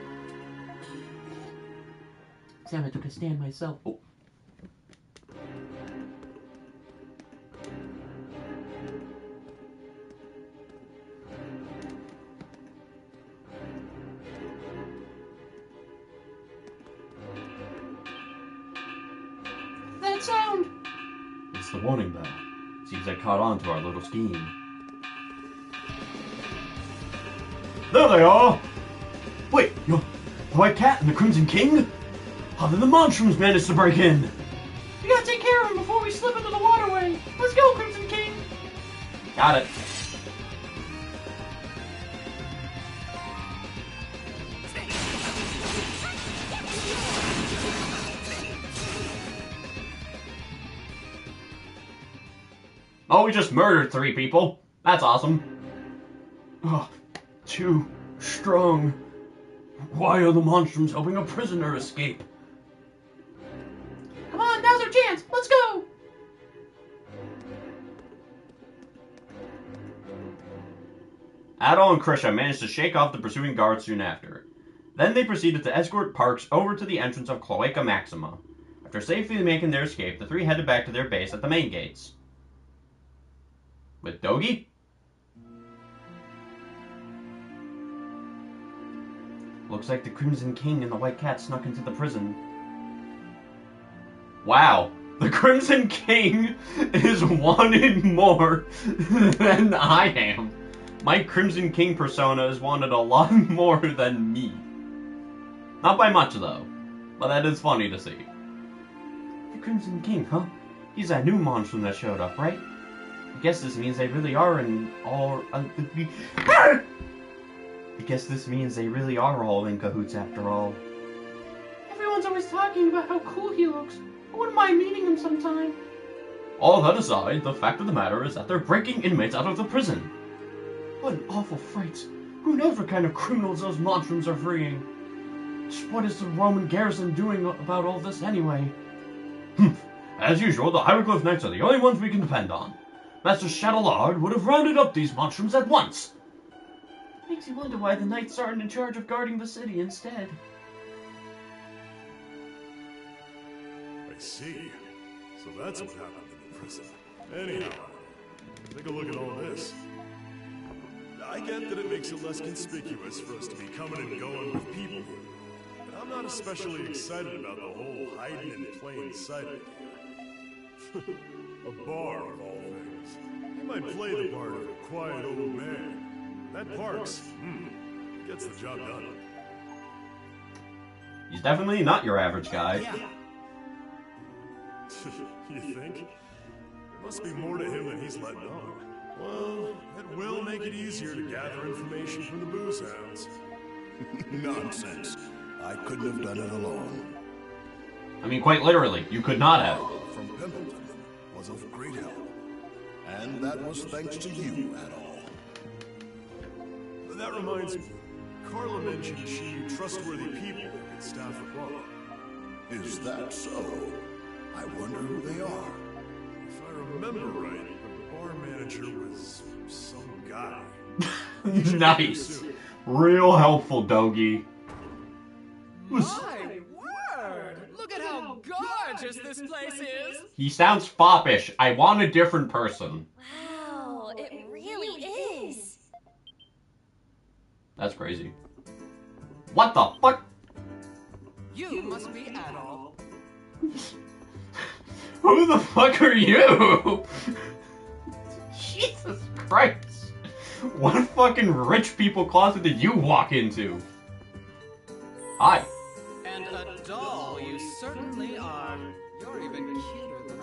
Sam, I took a stand myself. Oh. That sound! It's the warning bell. Seems I caught on to our little scheme. There they are! Wait, yo, the White Cat and the Crimson King? How did the Monstrums manage to break in? We gotta take care of him before we slip into the waterway. Let's go, Crimson King. Got it. Oh, we just murdered 3 people. That's awesome. Oh, too strong. Why are the Monstrums helping a prisoner escape? Come on, now's our chance. Let's go. Adol and Krisha managed to shake off the pursuing guards soon after. Then they proceeded to escort Parks over to the entrance of Cloaca Maxima. After safely making their escape, the 3 headed back to their base at the main gates. With Dogi? Looks like the Crimson King and the White Cat snuck into the prison. Wow, the Crimson King is wanted more than I am. My Crimson King persona is wanted a lot more than me. Not by much, though, but that is funny to see. The Crimson King, huh? He's that new monstrum that showed up, right? I guess this means they really are all in cahoots after all. Everyone's always talking about how cool he looks. I wouldn't mind meeting him sometime. All that aside, the fact of the matter is that they're breaking inmates out of the prison. What an awful fright. Who knows what kind of criminals those monstrums are freeing? Just what is the Roman garrison doing about all this anyway? As usual, the Hieroglyph Knights are the only ones we can depend on. Master Shadowlord would have rounded up these monstrums at once. Makes you wonder why the knights aren't in charge of guarding the city instead. I see. So that's what happened in the prison. Anyhow, take a look at all this. I get that it makes it less conspicuous for us to be coming and going with people here. But I'm not especially excited about the whole hiding in plain sight idea. A bar, of all things. You might play the part of a quiet old man. That Parks, gets the job done. He's definitely not your average guy. You think? There must be more to him than he's letting on. Well, it will make it easier to gather information from the booze hounds. Nonsense. I couldn't have done it alone. I mean, quite literally, you could not have. From Pendleton was of great help. And that was thanks to you, Adol. That reminds me, Carla mentioned she knew trustworthy people that could staff a bar. Is that so? I wonder who they are. If I remember right, the bar manager was some guy. Nice. Real helpful, Dogi. My word! Look at how gorgeous this place is! He sounds foppish. I want a different person. Wow, it really is. That's crazy. What the fuck? You must be Adol. Who the fuck are you? Jesus Christ. What fucking rich people closet did you walk into? Hi. And a doll you certainly are. You're even cuter than I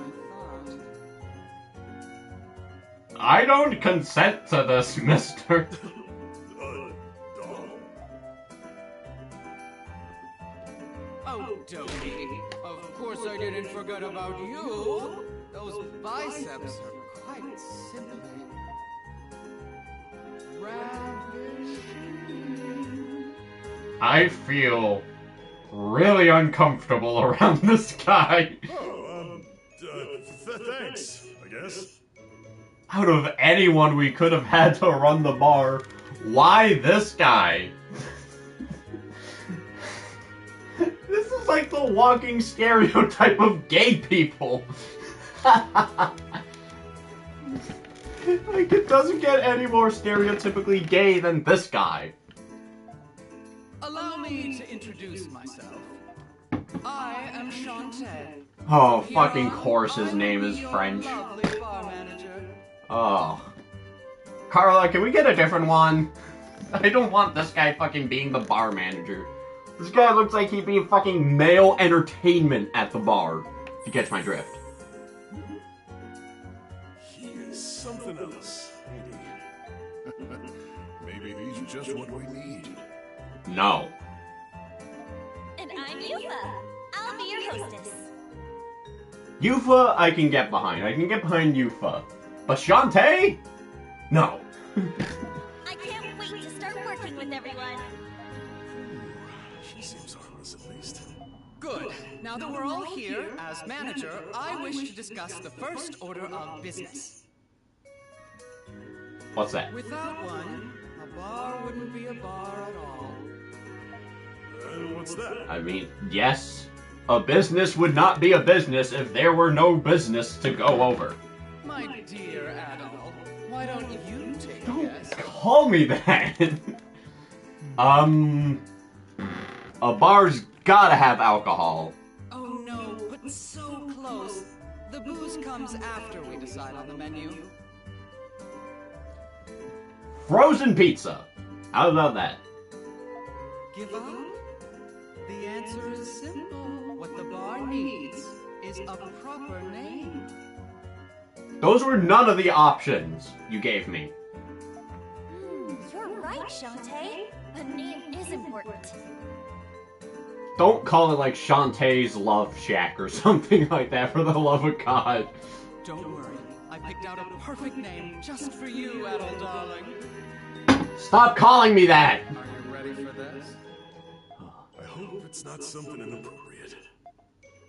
thought. I don't consent to this, mister. Dog. Oh, Dogi. Of course I didn't forget about you. Those biceps are quite simply ravishing. I feel really uncomfortable around this guy. Oh, thanks, I guess. Out of anyone we could have had to run the bar, why this guy? This is like the walking stereotype of gay people. Like, it doesn't get any more stereotypically gay than this guy. Allow me to introduce myself. I am Shantae. Oh, fucking course his name is French. Lovely bar manager. Oh. Carla, can we get a different one? I don't want this guy fucking being the bar manager. This guy looks like he'd be fucking male entertainment at the bar. If you catch my drift. He is something else, ain't he? Maybe he's just what we need. No. And I'm Yufa. I'll be your hostess. Yufa, I can get behind. I can get behind Yufa. But Shantae? No. I can't wait to start working with everyone. She seems harmless at least. Good. Now that we're all here, as manager, I wish to discuss the first order of business. What's that? Without one, a bar wouldn't be a bar at all. What's that? I mean, yes. A business would not be a business if there were no business to go over. My dear Adol, why don't you take a guess? Call me that. A bar's gotta have alcohol. Oh no, but so close. The booze comes after we decide on the menu. Frozen pizza. How about that? Give up? The answer is simple. What the bar needs is a proper name. Those were none of the options you gave me. You're right, Shantae. A name is important. Don't call it like Shantae's Love Shack or something like that, for the love of God. Don't worry. I picked out a perfect name just for you, Adol darling. Stop calling me that! Are you ready for this? I hope it's not something inappropriate.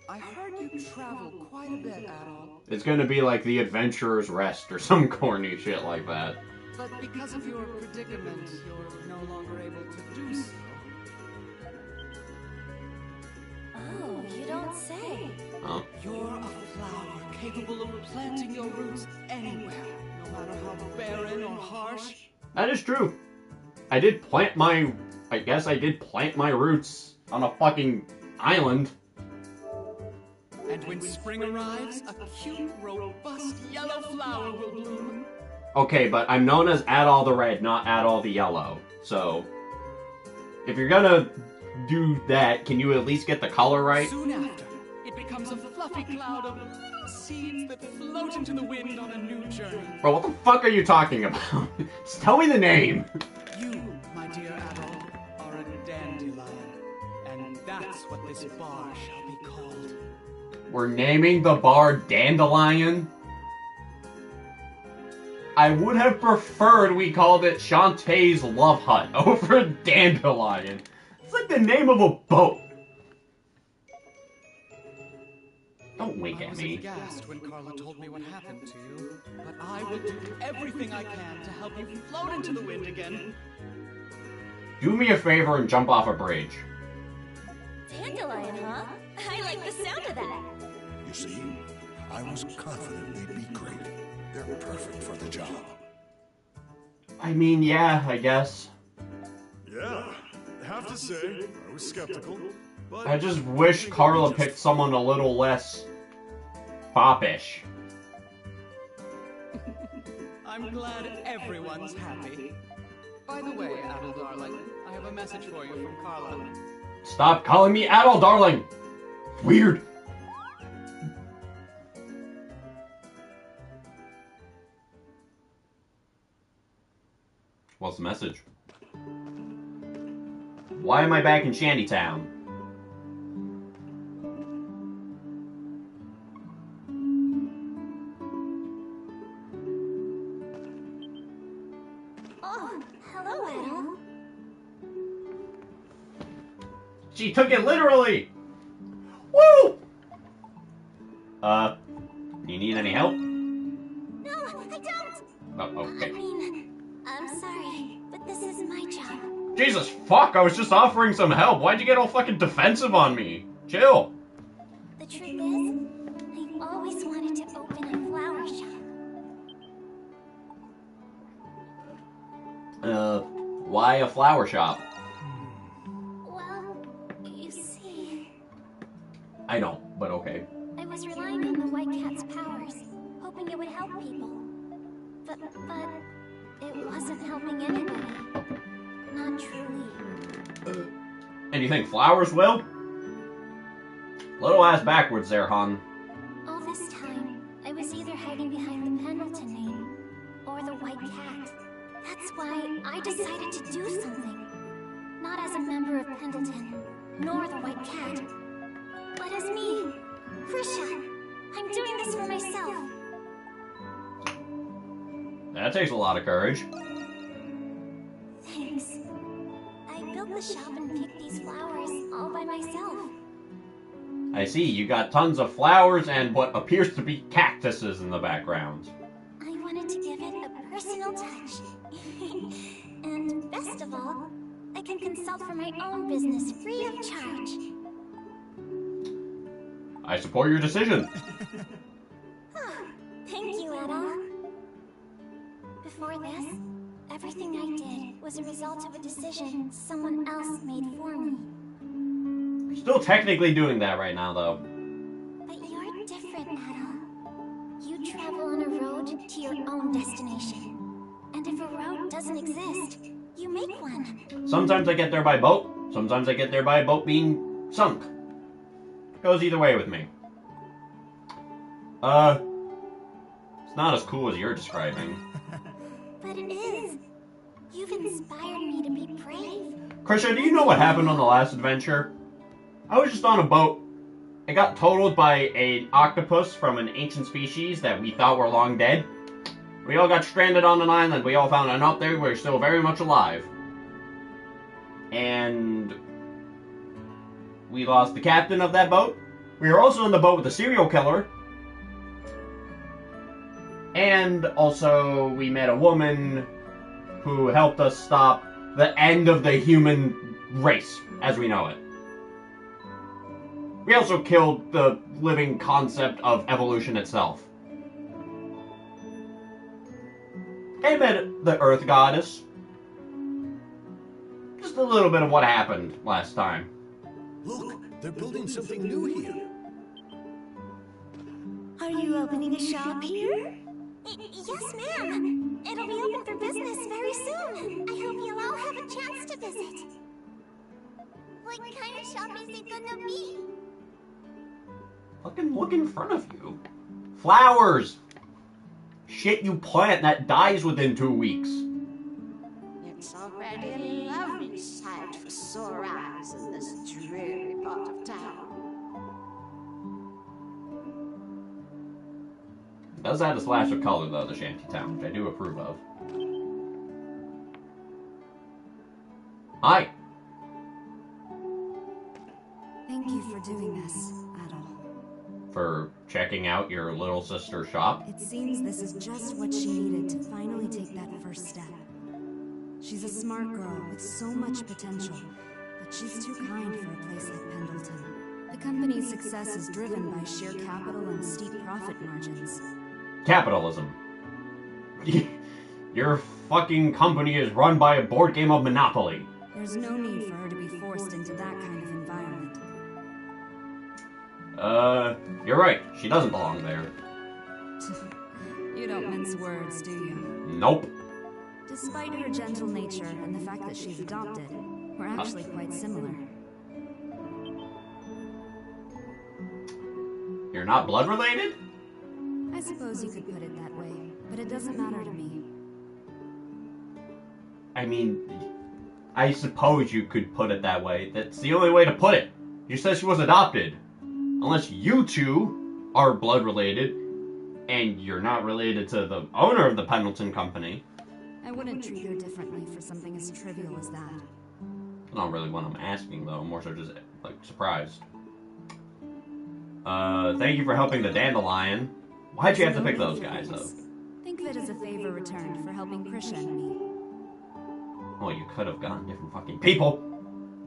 I heard you travel quite a bit, Adol. It's gonna be like the Adventurer's Rest or some corny shit like that. But because of your predicament, you're no longer able to do so. Oh, you don't say. Huh? You're a flower capable of planting your roots anywhere, no matter how barren or harsh. That is true. I guess I did plant my roots on a fucking island. And when spring arrives, a cute, robust yellow flower will bloom. Okay, but I'm known as Adol the Red, not Adol the Yellow. So, if you're gonna do that, can you at least get the color right? Soon after, it becomes a fluffy cloud of little seeds that float into the wind on a new journey. Bro, what the fuck are you talking about? Just tell me the name. You, my dear Adol, are a dandelion, and that's what this bar shall be called. We're naming the bar Dandelion? I would have preferred we called it Shantae's Love Hut over Dandelion. It's like the name of a boat. Don't wink I at was me. aghast when Carla told me what happened to you, but I will do everything I can to help you float into the wind again. Do me a favor and jump off a bridge. Dandelion, huh? I like the sound of that. You see, I was confident they'd be great. They're perfect for the job. I mean, yeah, I guess. Yeah, I have to say, I was skeptical, but I just wish Carla picked someone a little less foppish. I'm glad everyone's happy. By the way, Adol darling, I have a message for you from Carla. Stop calling me Adol, darling! Weird. What's the message? Why am I back in Shantytown? Oh, hello, Adol. She took it literally! Woo! You need any help? No, I don't. Oh, okay. I mean, I'm sorry, but this is my job. Jesus fuck, I was just offering some help. Why'd you get all fucking defensive on me? Chill. The truth is, I always wanted to open a flower shop. Why a flower shop? Well, you see, I don't, but okay. I was relying on the White Cat's powers, hoping it would help people. But it wasn't helping anybody. Not truly. And you think flowers will? Little ass backwards there, hon. All this time, I was either hiding behind the Pendleton name or the White Cat. That's why I decided to do something. Not as a member of Pendleton, nor the White Cat, but as me, Krisha. I'm doing this for myself. That takes a lot of courage. Thanks. I built the shop and picked these flowers all by myself. I see, you got tons of flowers and what appears to be cactuses in the background. I wanted to give it a personal touch. And best of all, I can consult for my own business free of charge. I support your decision. Thank you, Etta. Before this, everything I did was a result of a decision someone else made for me. Still technically doing that right now, though. But you're different, Etta. You travel on a road to your own destination. And if a road doesn't exist, you make one. Sometimes I get there by boat. Sometimes I get there by a boat being sunk. Goes either way with me. It's not as cool as you're describing. But it is. You've inspired me to be brave. Krisha, do you know what happened on the last adventure? I was just on a boat. It got totaled by an octopus from an ancient species that we thought were long dead. We all got stranded on an island. We all found out out there we're still very much alive. And we lost the captain of that boat. We were also in the boat with a serial killer. And also we met a woman who helped us stop the end of the human race as we know it. We also killed the living concept of evolution itself. I met the Earth Goddess. Just a little bit of what happened last time. Look, they're building something new here. Are you opening a shop here? Yes, ma'am. It'll be open for business very soon. I hope you'll all have a chance to visit. What kind of shop is it gonna be? Fucking look in front of you. Flowers! Shit you plant that dies within 2 weeks. It's already a lovely sight for sore eyes in this dreary part of town. It does add a splash of color, though, the shantytown, which I do approve of. Hi. Thank you for doing this, Adol. For checking out your little sister's shop. It seems this is just what she needed to finally take that first step. She's a smart girl with so much potential, but she's too kind for a place like Pendleton. The company's success is driven by sheer capital and steep profit margins. Capitalism. Your fucking company is run by a board game of Monopoly. There's no need for her to be forced into that kind of environment. You're right. She doesn't belong there. You don't mince words, do you? Nope. Despite her gentle nature and the fact that she's adopted, we're actually quite similar. You're not blood related? I suppose you could put it that way, but it doesn't matter to me. I mean, I suppose you could put it that way. That's the only way to put it. You said she was adopted. Unless you two are blood related, and you're not related to the owner of the Pendleton Company. I wouldn't treat her differently for something as trivial as that. That's not really what I'm asking, though. I'm more so just, like, surprised. Thank you for helping the dandelion. Why'd you have to pick those guys, though? Think of it as a favor returned for helping Krisha and me. Well, you could have gotten different fucking people.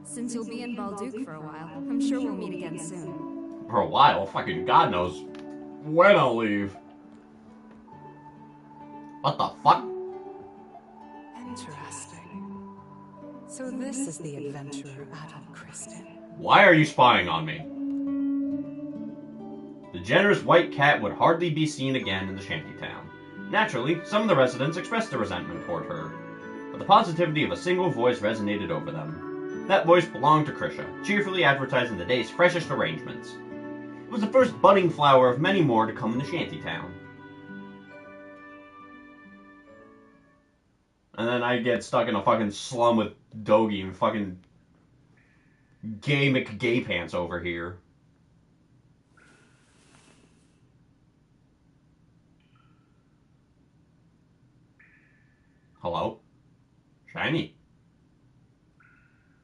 Since you'll be in Balduke for a while, I'm sure we'll meet again soon. For a while? Fucking God knows when I'll leave. What the fuck? Interesting. So this is the adventurer Adam Kristen. Why are you spying on me? The generous white cat would hardly be seen again in the shantytown. Naturally, some of the residents expressed their resentment toward her, but but the positivity of a single voice resonated over them. That voice belonged to Krisha, cheerfully advertising the day's freshest arrangements. It was the first budding flower of many more to come in the shantytown. And then I get stuck in a fucking slum with Dogi and fucking gay McGay pants over here. Hello? Shiny.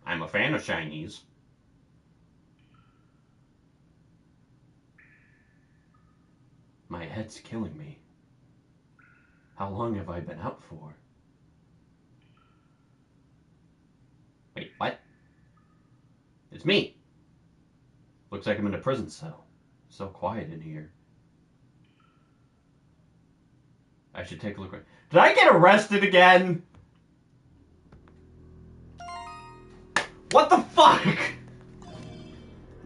I'm a fan of shinies. My head's killing me. How long have I been out for? Wait, what? It's me. Looks like I'm in a prison cell. So quiet in here. I should take a look. Did I get arrested again? What the fuck?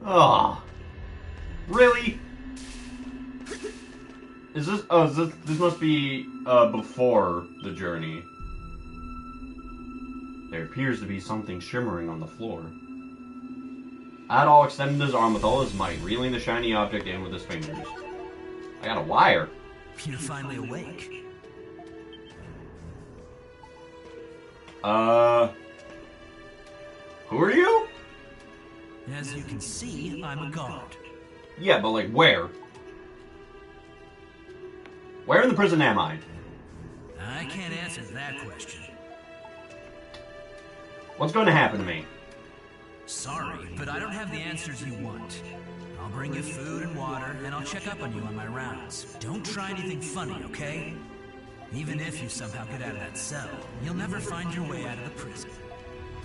Oh. Really? Is this... Oh, this must be before the journey. There appears to be something shimmering on the floor. Adol extended his arm with all his might, reeling the shiny object in with his fingers. I got a wire. You're finally awake. Who are you? As you can see, I'm a guard. Yeah, but like where? Where in the prison am I? I can't answer that question. What's going to happen to me? Sorry, but I don't have the answers you want. I'll bring you food and water, and I'll check up on you on my rounds. Don't try anything funny, okay? Even if you somehow get out of that cell, you'll never find your way out of the prison.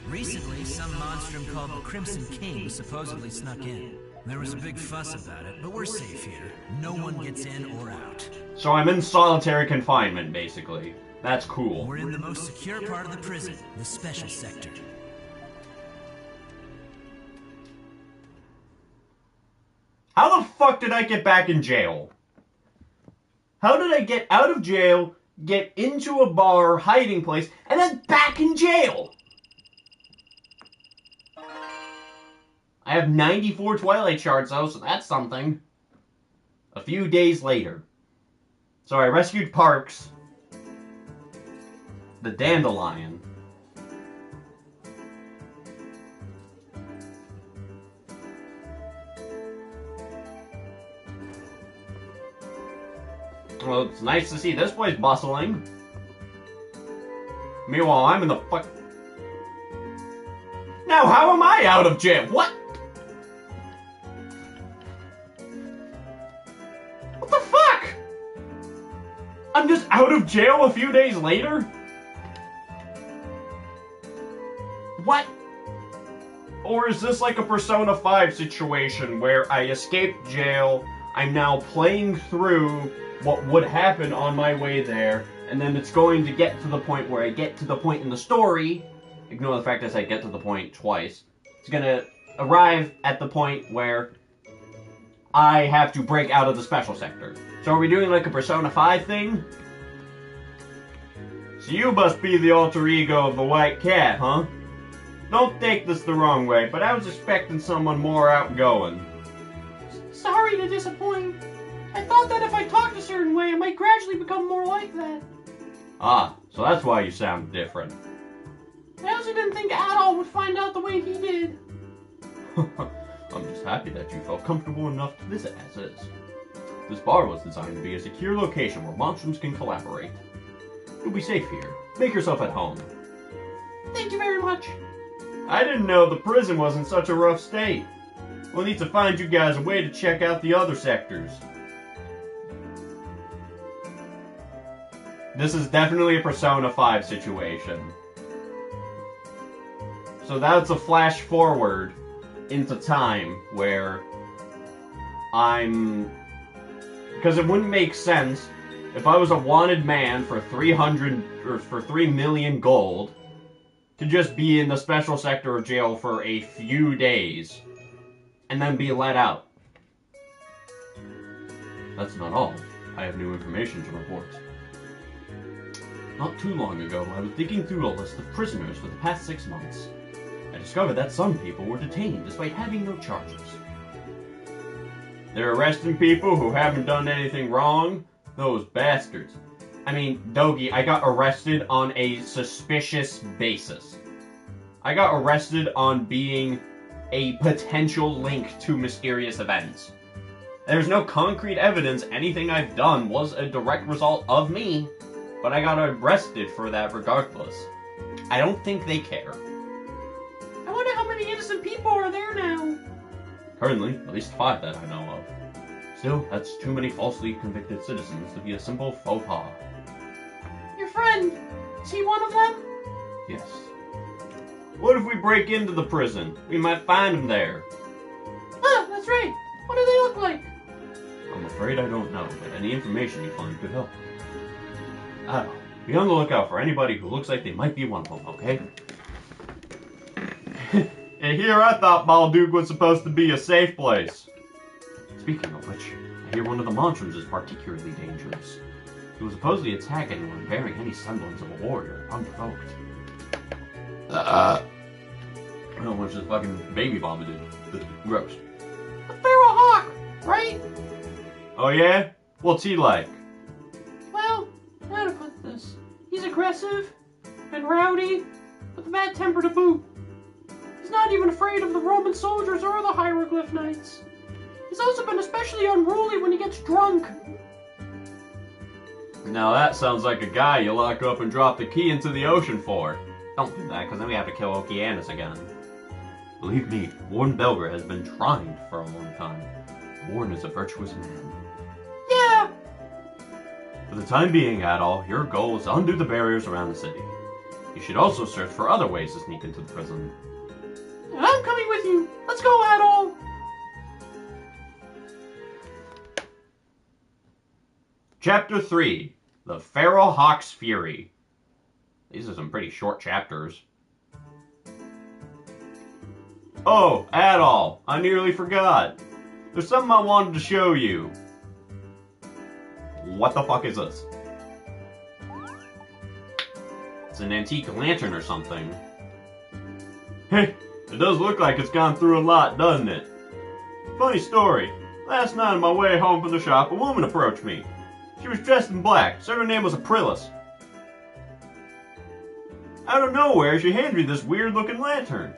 Recently, some monstrum called the Crimson King supposedly snuck in. There was a big fuss about it, but we're safe here. No one gets in or out. So I'm in solitary confinement, basically. That's cool. We're in the most secure part of the prison, the special sector. How the fuck did I get back in jail? How did I get out of jail, get into a bar, hiding place, and then back in jail? I have 94 Twilight Shards though, so that's something. A few days later. So I rescued Parks, the dandelion. Well, it's nice to see this place bustling. Meanwhile, I'm in the fuck... Now, how am I out of jail? What? What the fuck? I'm just out of jail a few days later? What? Or is this like a Persona 5 situation where I escaped jail, I'm now playing through what would happen on my way there, and then it's going to get to the point where I get to the point in the story, ignore the fact that I get to the point twice, it's gonna arrive at the point where I have to break out of the special sector. So are we doing like a Persona 5 thing? So you must be the alter ego of the White Cat, huh? Don't take this the wrong way, but I was expecting someone more outgoing. Sorry to disappoint. I thought that if I talked a certain way, I might gradually become more like that. Ah, so that's why you sound different. I also didn't think Adol would find out the way he did. I'm just happy that you felt comfortable enough to visit as is. This bar was designed to be a secure location where monstrums can collaborate. You'll be safe here. Make yourself at home. Thank you very much. I didn't know the prison was in such a rough state. We'll need to find you guys a way to check out the other sectors. This is definitely a Persona 5 situation. So that's a flash forward into time where I'm... Because it wouldn't make sense if I was a wanted man for 300 or for 3 million gold to just be in the special sector of jail for a few days and then be let out. That's not all. I have new information to report. Not too long ago, I was digging through a list of prisoners for the past 6 months. I discovered that some people were detained despite having no charges. They're arresting people who haven't done anything wrong? Those bastards. I mean, Dogi, I got arrested on a suspicious basis. I got arrested on being a potential link to mysterious events. There's no concrete evidence anything I've done was a direct result of me, but I got arrested for that regardless. I don't think they care. I wonder how many innocent people are there now. Currently, at least 5 that I know of. Still, that's too many falsely convicted citizens to be a simple faux pas. Your friend, is he one of them? Yes. What if we break into the prison? We might find him there. Ah, that's right. What do they look like? I'm afraid I don't know, but any information you find could help. Be on the lookout for anybody who looks like they might be one of them, okay? And here I thought Balduke was supposed to be a safe place. Speaking of which, I hear one of the Monstrums is particularly dangerous. He will supposedly attack anyone bearing any semblance of a warrior, unprovoked. I don't know what this fucking baby vomited. Gross. The Feral Hawk, right? Oh yeah? What's he like? Well, how to put this? He's aggressive and rowdy, with a bad temper to boot. He's not even afraid of the Roman soldiers or the Hieroglyph Knights. He's also been especially unruly when he gets drunk. Now that sounds like a guy you lock up and drop the key into the ocean for. Don't do that, because then we have to kill Okeanos again. Believe me, Warden Belger has been trying for a long time. Warden is a virtuous man. Yeah! For the time being, Adol, your goal is to undo the barriers around the city. You should also search for other ways to sneak into the prison. I'm coming with you. Let's go, Adol! Chapter 3, The Feral Hawk's Fury. These are some pretty short chapters. Oh, Adol, I nearly forgot. There's something I wanted to show you. What the fuck is this? It's an antique lantern or something. Hey, it does look like it's gone through a lot, doesn't it? Funny story. Last night on my way home from the shop, a woman approached me. She was dressed in black, so her name was Aprilis. Out of nowhere, she handed me this weird-looking lantern.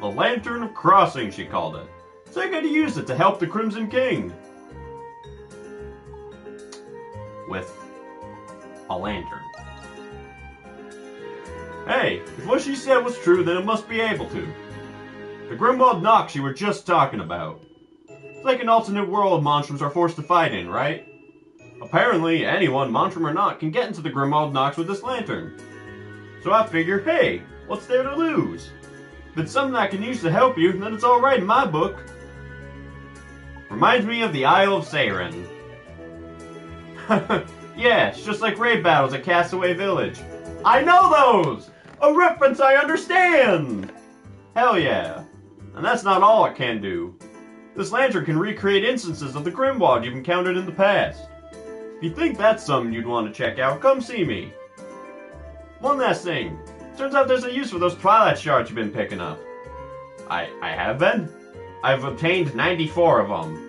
The Lantern of Crossing, she called it. So I got to use it to help the Crimson King. With a lantern. Hey, if what she said was true, then it must be able to. The Grimwald Nox you were just talking about. It's like an alternate world monstrums are forced to fight in, right? Apparently, anyone, monstrum or not, can get into the Grimwald Nox with this lantern. So I figure, hey, what's there to lose? If it's something I can use to help you, then it's alright in my book. Reminds me of the Isle of Seiren. Yeah, it's just like raid battles at Castaway Village. I know those! A reference I understand! Hell yeah. And that's not all it can do. This lantern can recreate instances of the Grimwald you've encountered in the past. If you think that's something you'd want to check out, come see me. One last thing. Turns out there's a use for those Twilight Shards you've been picking up. I have been? I've obtained 94 of them.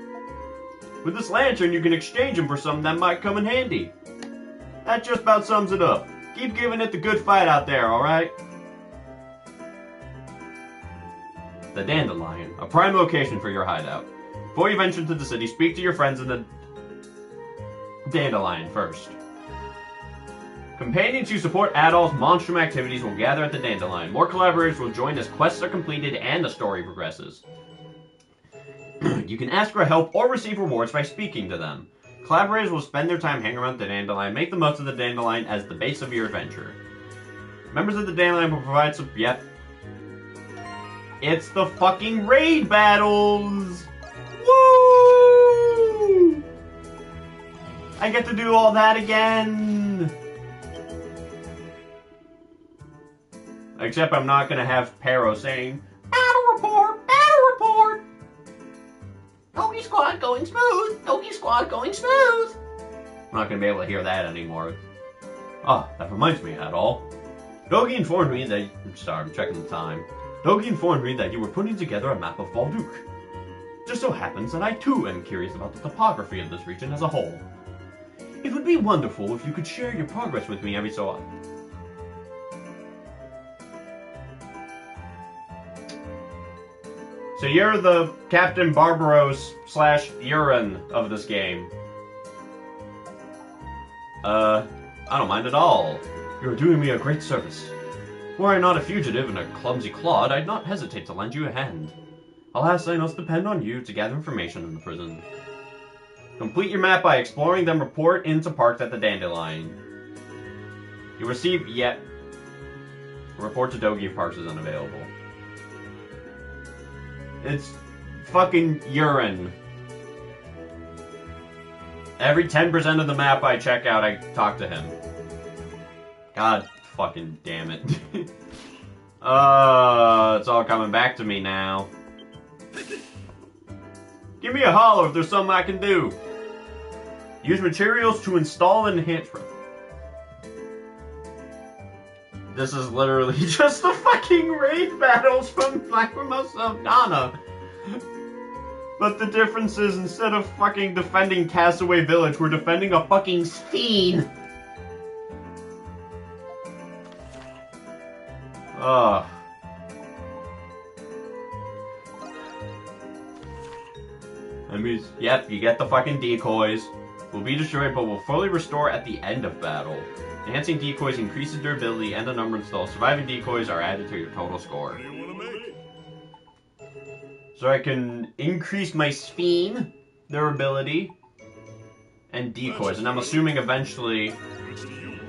With this lantern, you can exchange them for something that might come in handy. That just about sums it up. Keep giving it the good fight out there, alright? The Dandelion, a prime location for your hideout. Before you venture into the city, speak to your friends in the Dandelion first. Companions who support Adol's Monstrum activities will gather at the Dandelion. More collaborators will join as quests are completed and the story progresses. You can ask for help or receive rewards by speaking to them. Collaborators will spend their time hanging around the Dandelion, make the most of the Dandelion as the base of your adventure. Members of the Dandelion will provide some... Yep. It's the fucking raid battles! Woo! I get to do all that again! Except I'm not gonna have Pero saying, Battle report! Battle report! Doki Squad going smooth! Doki Squad going smooth! I'm not gonna be able to hear that anymore. Ah, that reminds me, Adol. Dogi informed me that... Sorry, I'm checking the time. Dogi informed me that you were putting together a map of Valduk. Just so happens that I too am curious about the topography of this region as a whole. It would be wonderful if you could share your progress with me every so often. So you're the Captain Barbaros / Urine of this game. I don't mind at all. You're doing me a great service. Were I not a fugitive and a clumsy clod, I'd not hesitate to lend you a hand. Alas, I must depend on you to gather information in the prison. Complete your map by exploring, then report into parked at the Dandelion. You receive yet. Report to Dogi if parks is unavailable. It's fucking urine. Every 10% of the map I check out, I talk to him. God fucking damn it. It's all coming back to me now. Give me a holler if there's something I can do. Use materials to install and enhance. This is literally just the fucking raid battles from Lacrimosa of Dana. But the difference is, instead of fucking defending Castaway Village, we're defending a fucking sphere. Ugh. That means, yep, you get the fucking decoys. Will be destroyed, but will fully restore at the end of battle. Enhancing decoys increases durability and the number installed. Surviving decoys are added to your total score. What do you want to make? So I can increase my sphere, durability, and decoys. And I'm assuming eventually Which do you want?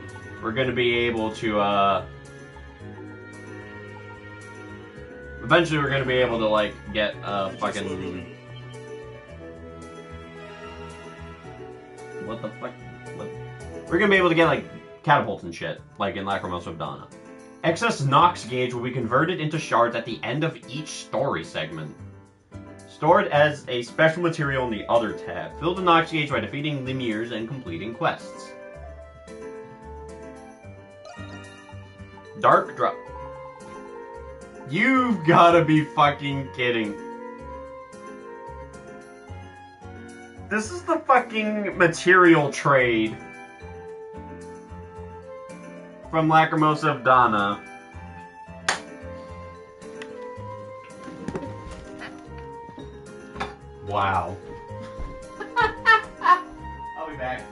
we're going to be able to, eventually we're going to be able to, like, get, fucking... What the fuck? What? We're going to be able to get, like, catapults and shit, like in Lacrimosa of Dana. Excess Nox gauge will be converted into shards at the end of each story segment. Stored as a special material in the other tab. Fill the Nox gauge by defeating Lemirs and completing quests. Dark Drop. You've gotta be fucking kidding. This is the fucking material trade from Lacrimosa of Dana. Wow. I'll be back.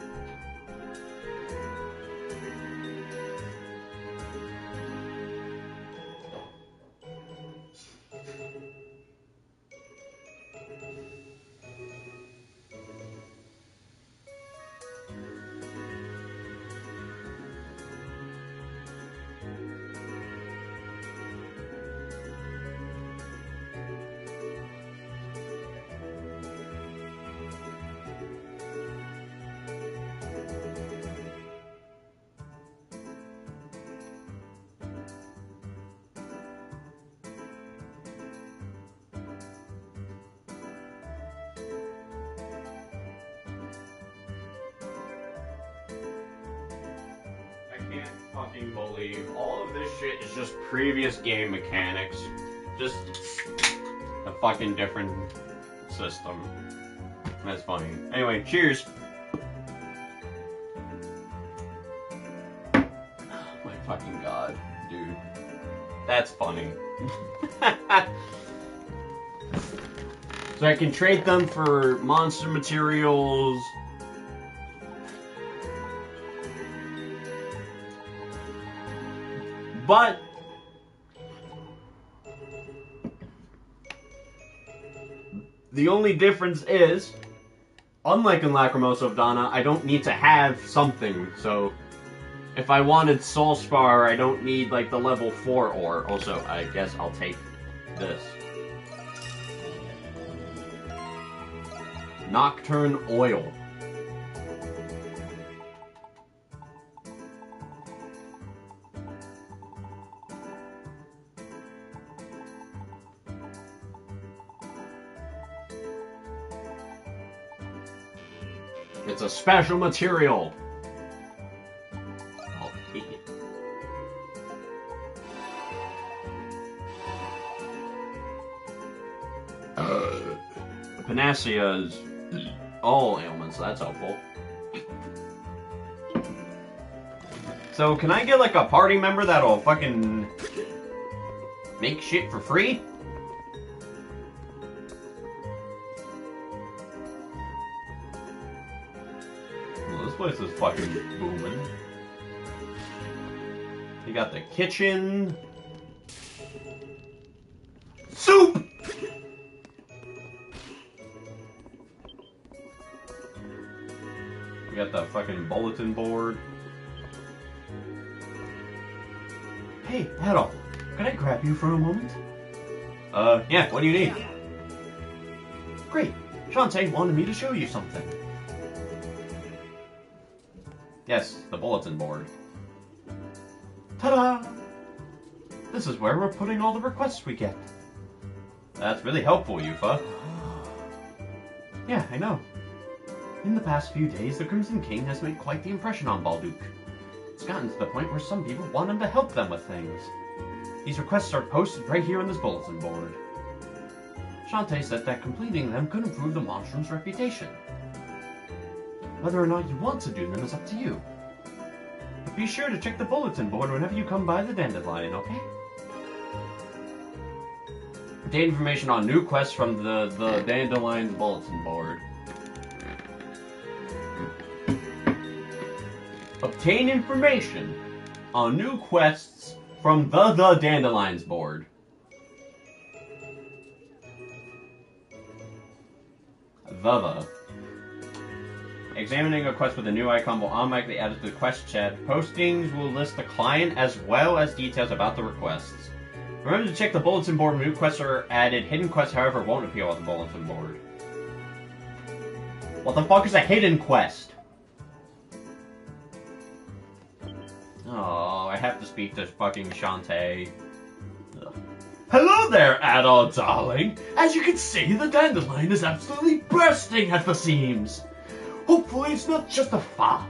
Fucking believe all of this shit is just previous game mechanics. Just a fucking different system. That's funny. Anyway, cheers. My fucking god, dude. That's funny. So I can trade them for monster materials. But the only difference is, unlike in Lacrimosa of Dana, I don't need to have something. So if I wanted Soul Spar, I don't need like the level 4 ore. Also, I guess I'll take this. Nocturne Oil. It's a special material. Panacea is all ailments, so that's helpful. So, can I get, like, a party member that'll fucking make shit for free? Well, this place is fucking booming. You got the kitchen. Soup! You got the fucking bulletin board. Hey, Adolf, can I grab you for a moment? Yeah, what do you need? Great, Shantae wanted me to show you something. Yes, the bulletin board. Ta-da! This is where we're putting all the requests we get. That's really helpful, Yufa. Yeah, I know. In the past few days, the Crimson King has made quite the impression on Balduke. It's gotten to the point where some people want him to help them with things. These requests are posted right here on this bulletin board. Shantae said that completing them could improve the Monstrum's reputation. Whether or not you want to do them is up to you. But be sure to check the bulletin board whenever you come by the Dandelion, okay? Obtain information on new quests from the Dandelion's bulletin board. Obtain information on new quests from the Dandelion's board. The. Examining a quest with a new icon will automatically add it to the quest chat. Postings will list the client as well as details about the requests. Remember to check the bulletin board when new quests are added. Hidden quests, however, won't appear on the bulletin board. What the fuck is a hidden quest? Oh, I have to speak to fucking Shantae. Ugh. Hello there, adult darling. As you can see, the Dandelion is absolutely bursting at the seams. Hopefully it's not just a fad.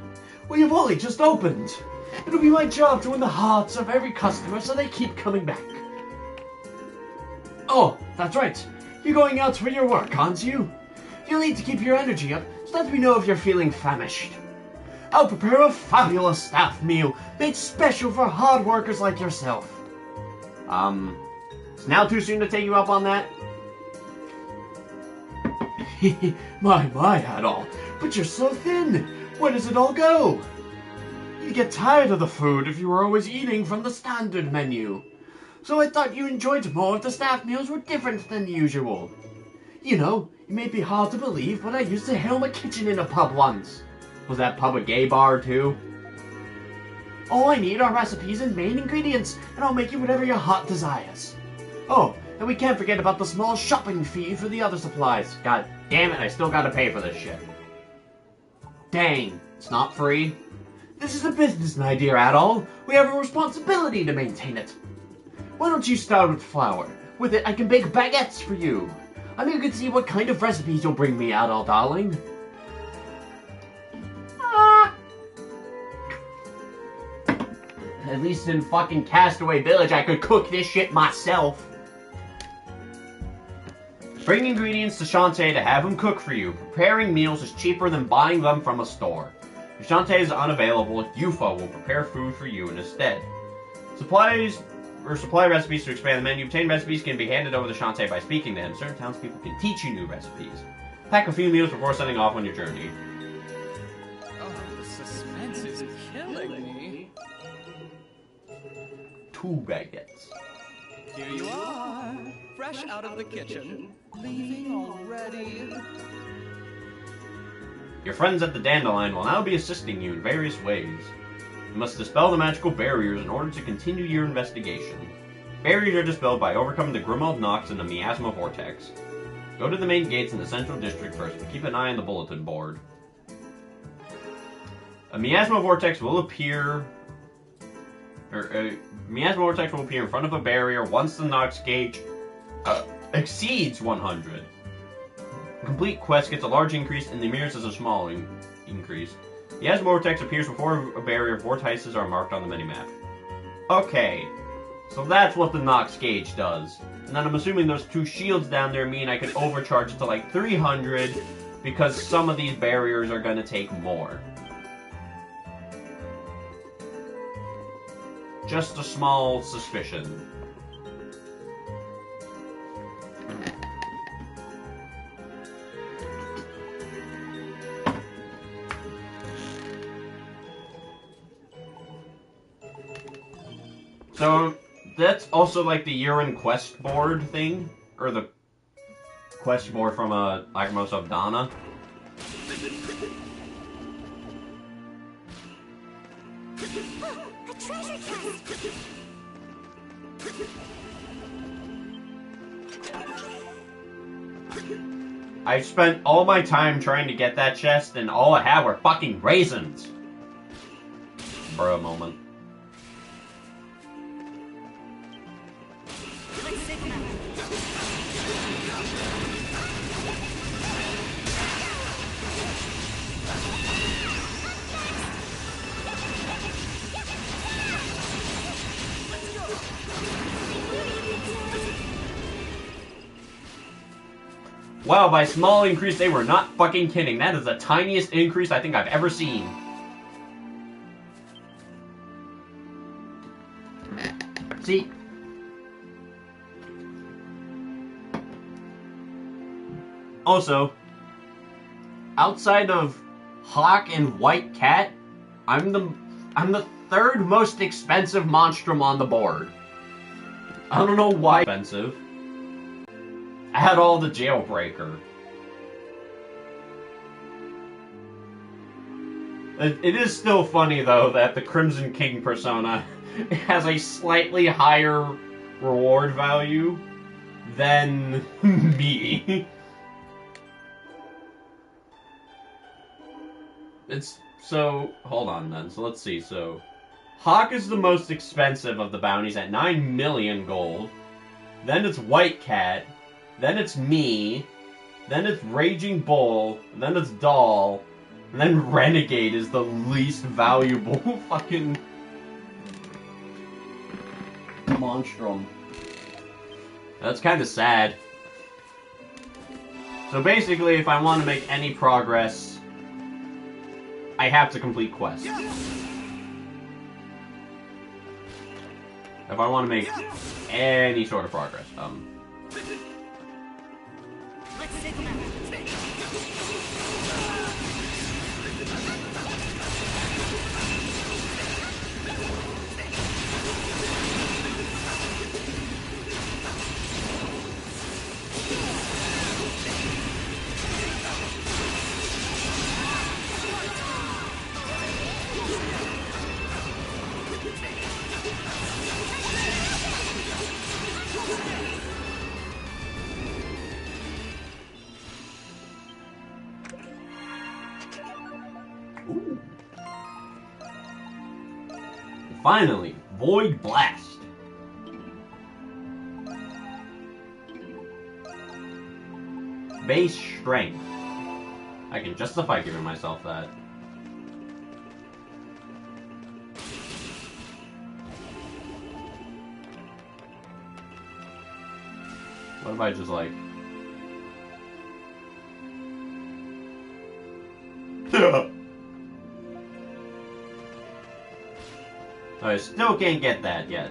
We have only just opened. It'll be my job to win the hearts of every customer so they keep coming back. Oh, that's right. You're going out for your work, aren't you? You'll need to keep your energy up, so let me know if you're feeling famished. I'll prepare a fabulous staff meal made special for hard workers like yourself. It's now too soon to take you up on that? my, Adol, but you're so thin. Where does it all go? You'd get tired of the food if you were always eating from the standard menu. So I thought you enjoyed more if the staff meals were different than usual. You know, it may be hard to believe, but I used to helm a kitchen in a pub once. Was that pub a gay bar, too? All I need are recipes and main ingredients, and I'll make you whatever your heart desires. Oh, and we can't forget about the small shopping fee for the other supplies. God damn it, I still gotta pay for this shit. Dang, it's not free? This is a business, my dear Adol. We have a responsibility to maintain it. Why don't you start with flour? With it, I can bake baguettes for you. I'm eager to see what kind of recipes you'll bring me, Adol, darling. At least in fucking Castaway Village, I could cook this shit myself. Bring ingredients to Shantae to have him cook for you. Preparing meals is cheaper than buying them from a store. If Shantae is unavailable, Yufa will prepare food for you in his stead. Supply recipes to expand the menu. Obtained recipes can be handed over to Shantae by speaking to him. Certain townspeople can teach you new recipes. Pack a few meals before setting off on your journey. Oh, the suspense is killing me. 2 baguettes. Here you are, fresh out of the kitchen. Leaving already? Your friends at the Dandelion will now be assisting you in various ways. You must dispel the magical barriers in order to continue your investigation. Barriers are dispelled by overcoming the Monstrum Nox and the Miasma Vortex. Go to the main gates in the central district first, but keep an eye on the bulletin board. A Miasma Vortex will appear... Miasma Vortex will appear in front of a barrier once the Nox gauge exceeds 100. Complete quest gets a large increase, and the mirrors is a small increase. The Vortex appears before a barrier. Vortices are marked on the minimap. Okay. So that's what the Nox gauge does. And then I'm assuming those 2 shields down there mean I could overcharge it to like 300 because some of these barriers are going to take more. Just a small suspicion. So, that's also like the urine quest board thing, or the quest board from Lacrimose of Donna. A treasure chest! I spent all my time trying to get that chest, and all I had were fucking raisins! For a moment. Wow, by small increase, they were not fucking kidding. That is the tiniest increase I think I've ever seen. See? Also, outside of Hawk and White Cat, I'm the 3rd most expensive monstrum on the board. I don't know why expensive. Add all the Jailbreaker. It is still funny, though, that the Crimson King persona has a slightly higher reward value than me. So, hold on then. So let's see. So, Hawk is the most expensive of the bounties at 9 million gold. Then it's White Cat. Then it's me, then it's Raging Bull, then it's Doll, and then Renegade is the least valuable fucking monstrum. That's kind of sad. So basically, if I want to make any progress, I have to complete quests. If I want to make any sort of progress, Ooh. Finally, Void Blast. Base Strength. I can justify giving myself that. What if I just like... I still can't get that yet.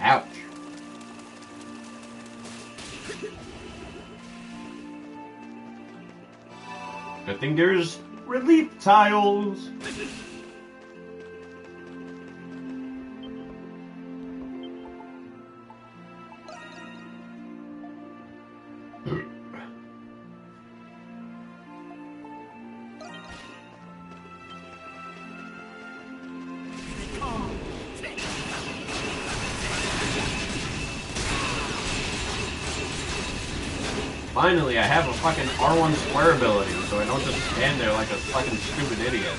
Ouch. Good thing there's relief tiles. Finally, I have a fucking R1 square ability, so I don't just stand there like a fucking stupid idiot.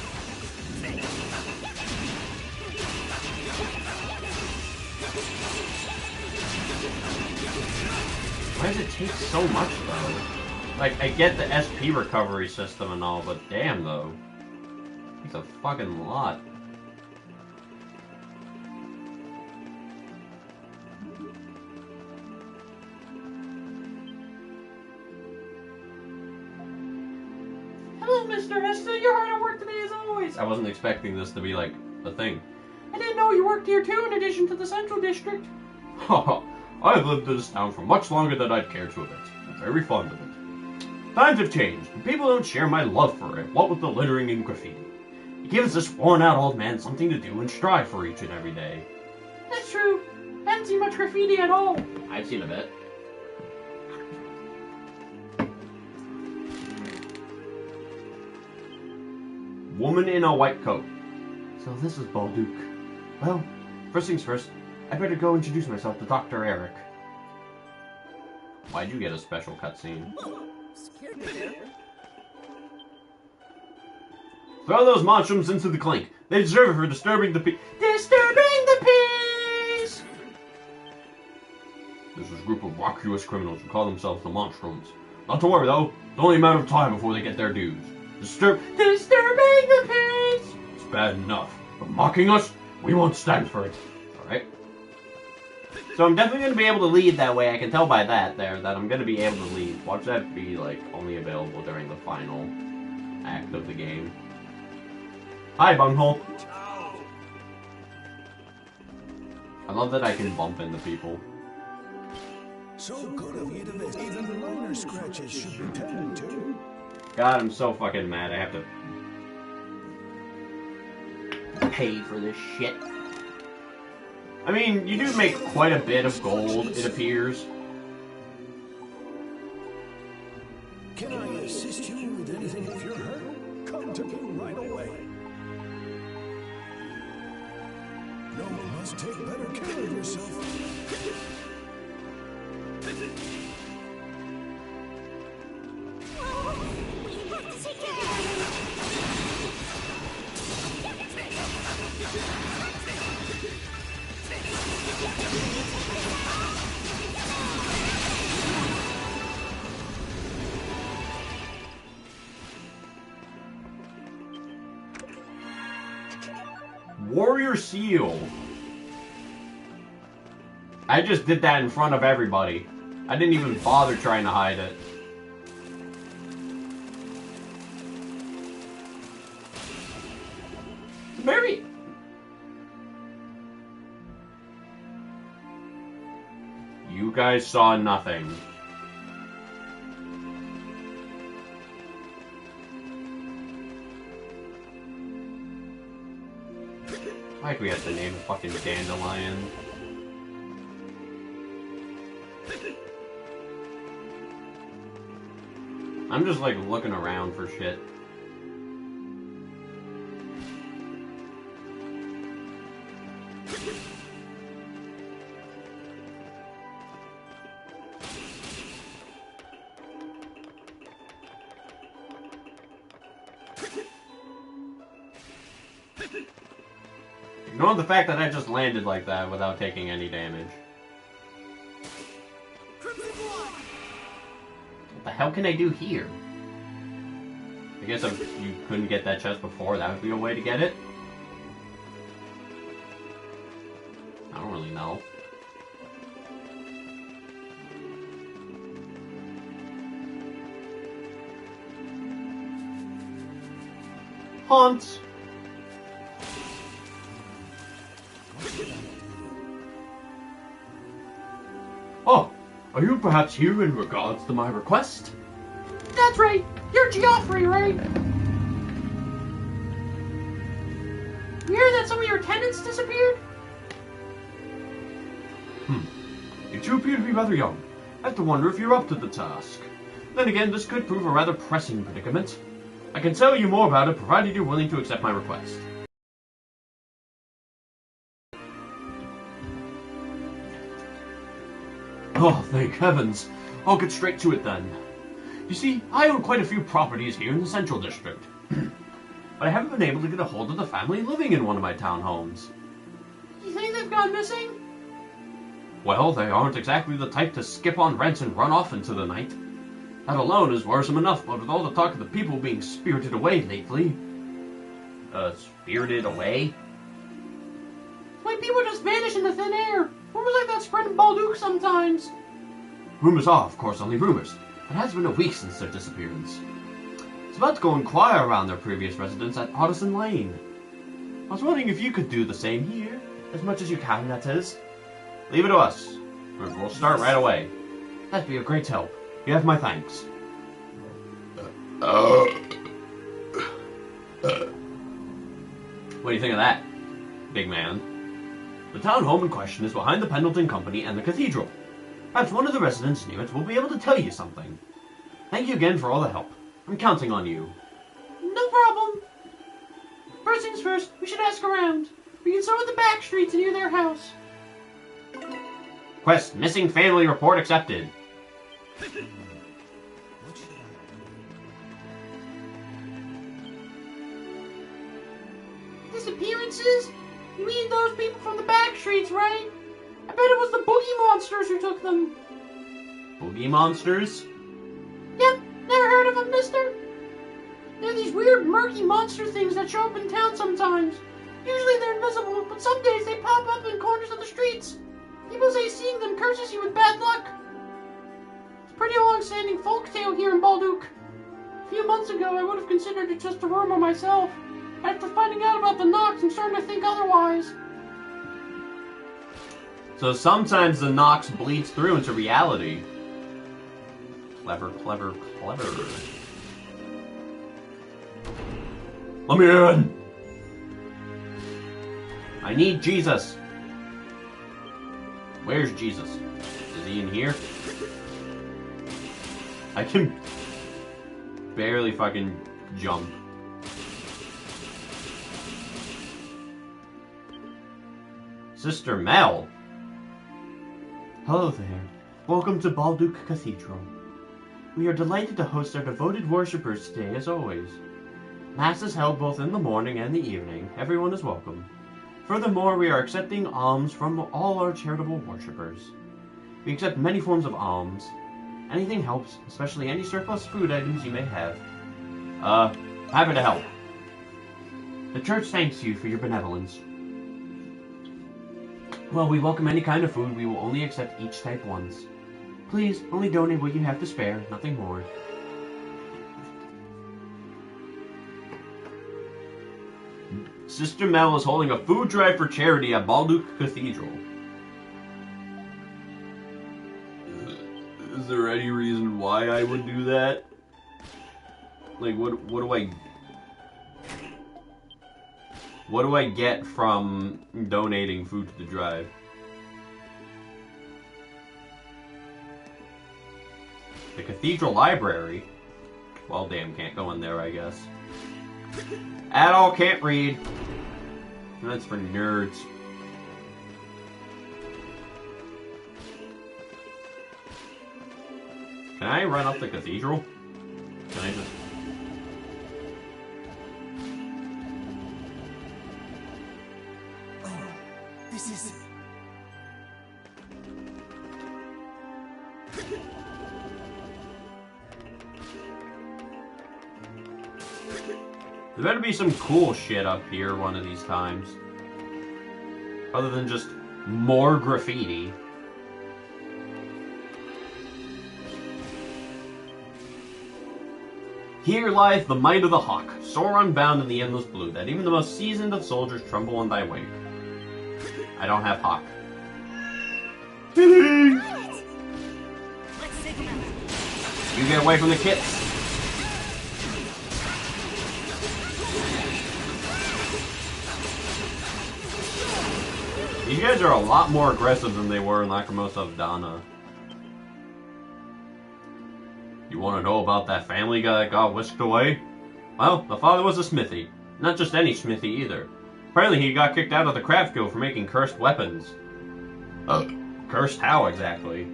Why does it take so much, though? Like, I get the SP recovery system and all, but damn, though. It's a fucking lot. Hello, Mr. Hester. You're hard at work today as always. I wasn't expecting this to be, like, a thing. I didn't know you worked here too, in addition to the Central District. Haha, I've lived in this town for much longer than I'd care to admit. I'm very fond of it. Times have changed, and people don't share my love for it, what with the littering and graffiti. It gives this worn-out old man something to do and strive for each and every day. That's true. I haven't seen much graffiti at all. I've seen a bit. Woman in a white coat. So this is Balduke. Well, first things first, I better go introduce myself to Dr. Eric. Why'd you get a special cutscene? Throw those monstrums into the clink. They deserve it for disturbing the peace. Disturbing the peace! There's this group of vacuous criminals who call themselves the Monstrums. Not to worry though, it's only a matter of time before they get their dues. Disturbing the peace! It's bad enough, but mocking us, we won't stand for it. Alright? So I'm definitely going to be able to lead that way. I can tell by that there that I'm going to be able to lead. Watch that be, like, only available during the final act of the game. Hi, bunghole. I love that I can bump into people. So good of you to visit. Even minor scratches should be tended to. God, I'm so fucking mad. I have to pay for this shit. I mean, you do make quite a bit of gold, it appears. Can I assist you with anything if you're hurt? Come to me right away. No one must take better care of yourself. Warrior Seal. I just did that in front of everybody. I didn't even bother trying to hide it. Very... You guys saw nothing. Like we have to name a fucking dandelion. I'm just like looking around for shit. Ignore the fact that I just landed like that without taking any damage. What the hell can I do here? I guess if you couldn't get that chest before, that would be a way to get it? I don't really know. Haunts! Oh, are you perhaps here in regards to my request? That's right! You're Geoffrey, right? You hear that some of your tenants disappeared? You two appear to be rather young. I have to wonder if you're up to the task. Then again, this could prove a rather pressing predicament. I can tell you more about it, provided you're willing to accept my request. Oh, thank heavens. I'll get straight to it then. You see, I own quite a few properties here in the Central District. But I haven't been able to get a hold of the family living in one of my townhomes. You think they've gone missing? Well, they aren't exactly the type to skip on rents and run off into the night. That alone is worrisome enough, but with all the talk of the people being spirited away lately... spirited away? When people just vanish into thin air. Rumors like that spread in Balduke sometimes. Rumors are, of course, only rumors. It has been a week since their disappearance. It's about to go inquire around their previous residence at Otterson Lane. I was wondering if you could do the same here. As much as you can, that is. Leave it to us. We'll start right away. That'd be a great help. You have my thanks. What do you think of that, big man? The town home in question is behind the Pendleton Company and the cathedral. Perhaps one of the residents near it will be able to tell you something. Thank you again for all the help. I'm counting on you. No problem. First things first, we should ask around. We can start with the back streets near their house. Quest, missing family report accepted. Disappearances? You mean those people from the back streets, right? I bet it was the boogie monsters who took them. Boogie monsters? Yep, never heard of them, mister? They're these weird, murky monster things that show up in town sometimes. Usually they're invisible, but some days they pop up in corners of the streets. People say seeing them curses you with bad luck. It's a pretty long-standing folk tale here in Balduke. A few months ago, I would have considered it just a rumor myself. After finding out about the Nox, I'm starting to think otherwise. So sometimes the Nox bleeds through into reality. Clever, clever, clever. Let me in! I need Jesus. Where's Jesus? Is he in here? I can barely fucking jump. Sister Mel. Hello there. Welcome to Balduke Cathedral. We are delighted to host our devoted worshippers today as always. Mass is held both in the morning and the evening. Everyone is welcome. Furthermore, we are accepting alms from all our charitable worshippers. We accept many forms of alms. Anything helps, especially any surplus food items you may have. Happy to help. The church thanks you for your benevolence. While we welcome any kind of food, we will only accept each type once. Please, only donate what you have to spare, nothing more. Sister Mel is holding a food drive for charity at Balduke Cathedral. Is there any reason why I would do that? Like, what do I get from donating food to the drive? The Cathedral Library? Well, damn, can't go in there, I guess. At all, can't read. That's for nerds. Can I run up the cathedral? Can I just... Oh, this is... There better be some cool shit up here one of these times. Other than just more graffiti. Here lieth the might of the hawk, sore unbound in the endless blue, that even the most seasoned of soldiers tremble in thy wake. I don't have hawk. You get away from the kits. These guys are a lot more aggressive than they were in Lacrimosa of Dana. You want to know about that family guy that got whisked away? Well, the father was a smithy. Not just any smithy either. Apparently he got kicked out of the craft guild for making cursed weapons. Cursed how exactly?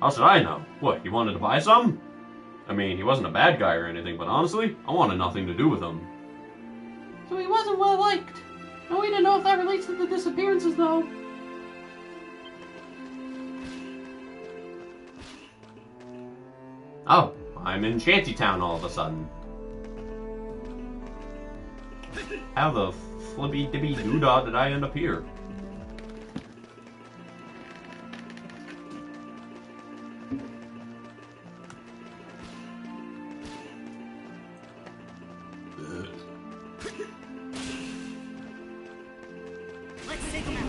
How should I know? What, he wanted to buy some? I mean, he wasn't a bad guy or anything, but honestly, I wanted nothing to do with him. So he wasn't well liked. No way to know if that relates to the disappearances, though. Oh, I'm in Shantytown all of a sudden. How the flippy dibby doodah did I end up here? Let's take him out.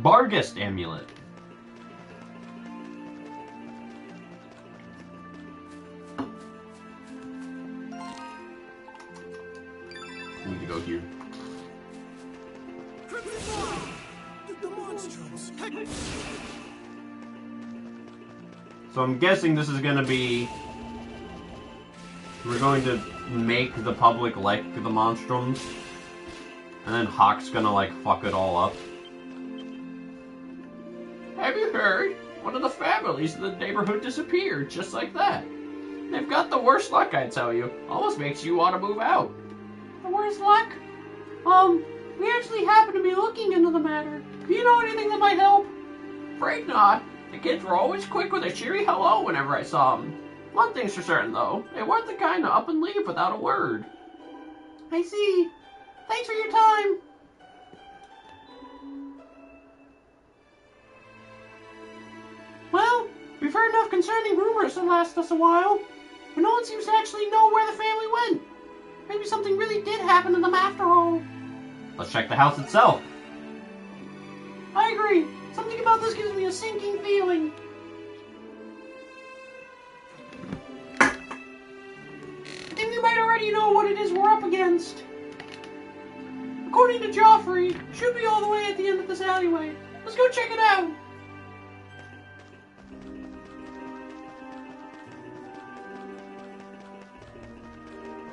Bargist amulet. Need to go here. The monstrums. So I'm guessing this is gonna be... We're going to make the public like the Monstrums. And then Hawk's gonna, like, fuck it all up. Have you heard? One of the families in the neighborhood disappeared, just like that. They've got the worst luck, I tell you. Almost makes you want to move out. The worst luck? We actually happen to be looking into the matter. Do you know anything that might help? Afraid not. The kids were always quick with a cheery hello whenever I saw them. One thing's for certain, though. They weren't the kind to up and leave without a word. I see. Thanks for your time. Well, we've heard enough concerning rumors to last us a while, but no one seems to actually know where the family went. Maybe something really did happen to them after all. Let's check the house itself. I agree. Something about this gives me a sinking feeling. I think we might already know what it is we're up against. According to Joffrey, should be all the way at the end of this alleyway. Let's go check it out.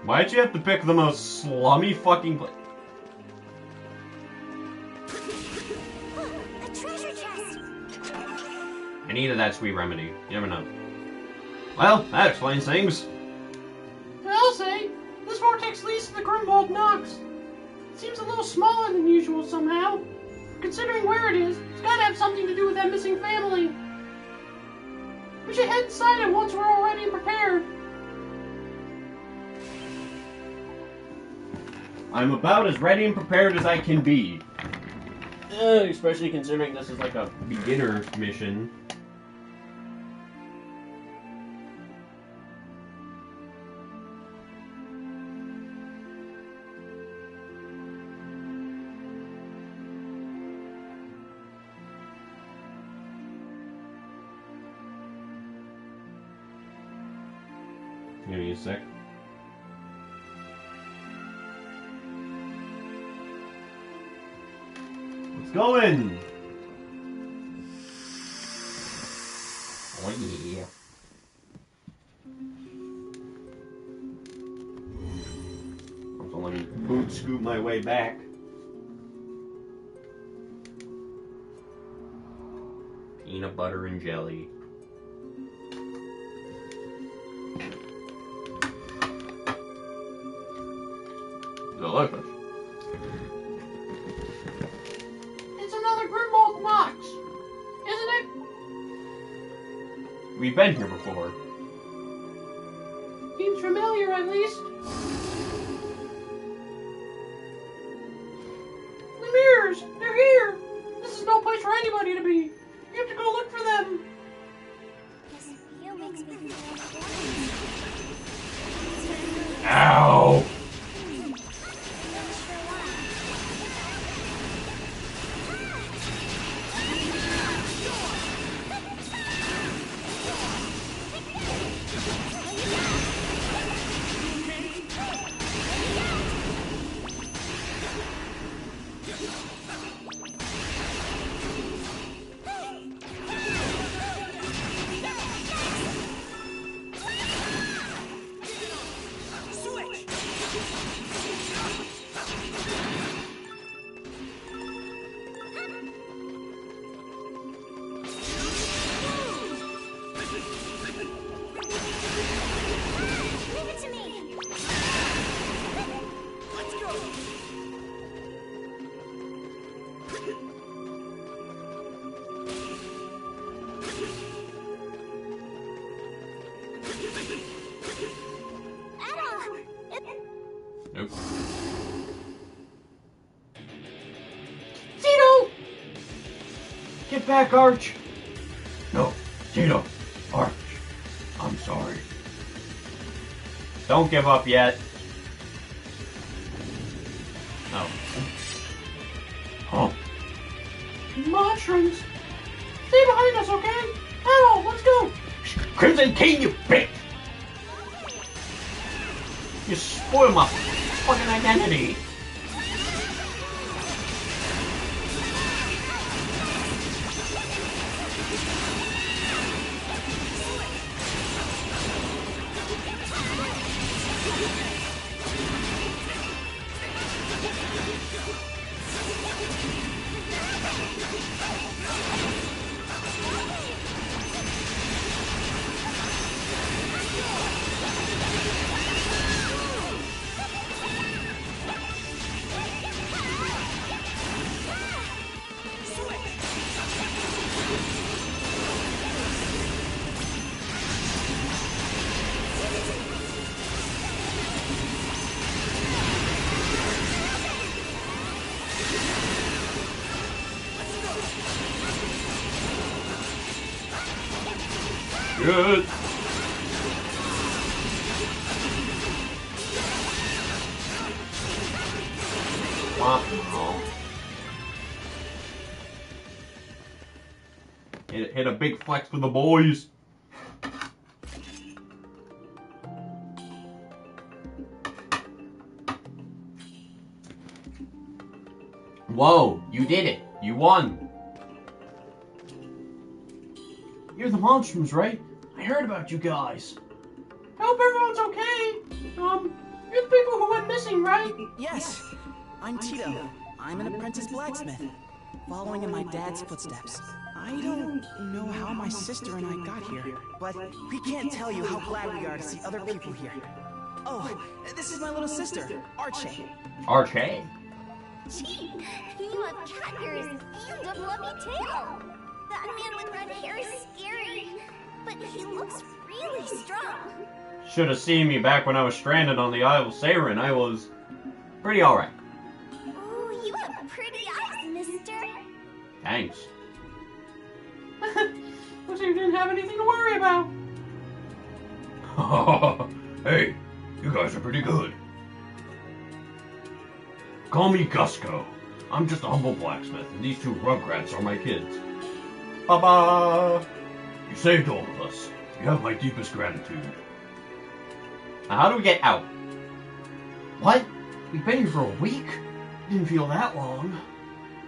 Why'd you have to pick the most slummy fucking place? A treasure chest! I needed that sweet remedy. You never know. Well, that explains things. I'll say, this vortex leads to the Monstrum Nox. It seems a little smaller than usual somehow. Considering where it is, it's gotta have something to do with that missing family. We should head inside it once we're all ready and prepared. I'm about as ready and prepared as I can be. Especially considering this is like a beginner mission. Give me a sec. Let's go in! Oh yeah. So let me boot scoot my way back. Peanut butter and jelly. Delicious. It's another Monstrum Nox, isn't it? We've been here before. Seems familiar, at least. The mirrors! They're here! This is no place for anybody to be. You have to go look for them. This view makes me feel Ow! Oops. Tito! Get back, Arch! No, Tito, Arch, I'm sorry. Don't give up yet. No. Oh. Monstrums! Stay behind us, okay? Hello, let's go! Crimson King, you bitch! You spoil my fucking identity. Good. Hit a big flex for the boys. Whoa, you did it. You won. You're the Monstrums, right? I heard about you guys. I hope everyone's okay. You're the people who went missing, right? Yes, I'm Tito. I'm an apprentice blacksmith, following in my dad's footsteps. I don't know how my sister and I got here, but we can't tell you how glad we are to see other people here. Oh, this is my little sister, Archie. Archie? Gee, you have cat ears and a blubby tail. That man with red hair is scary, but he looks really strong. Should have seen me back when I was stranded on the Isle of Saren. I was pretty alright. Ooh, you have pretty eyes, mister. Thanks. Looks like you didn't have anything to worry about. Hey, you guys are pretty good. Call me Gusco. I'm just a humble blacksmith, and these two rugrats are my kids. Baba! You saved all of us. You have my deepest gratitude. Now, how do we get out? What? We've been here for a week? Didn't feel that long.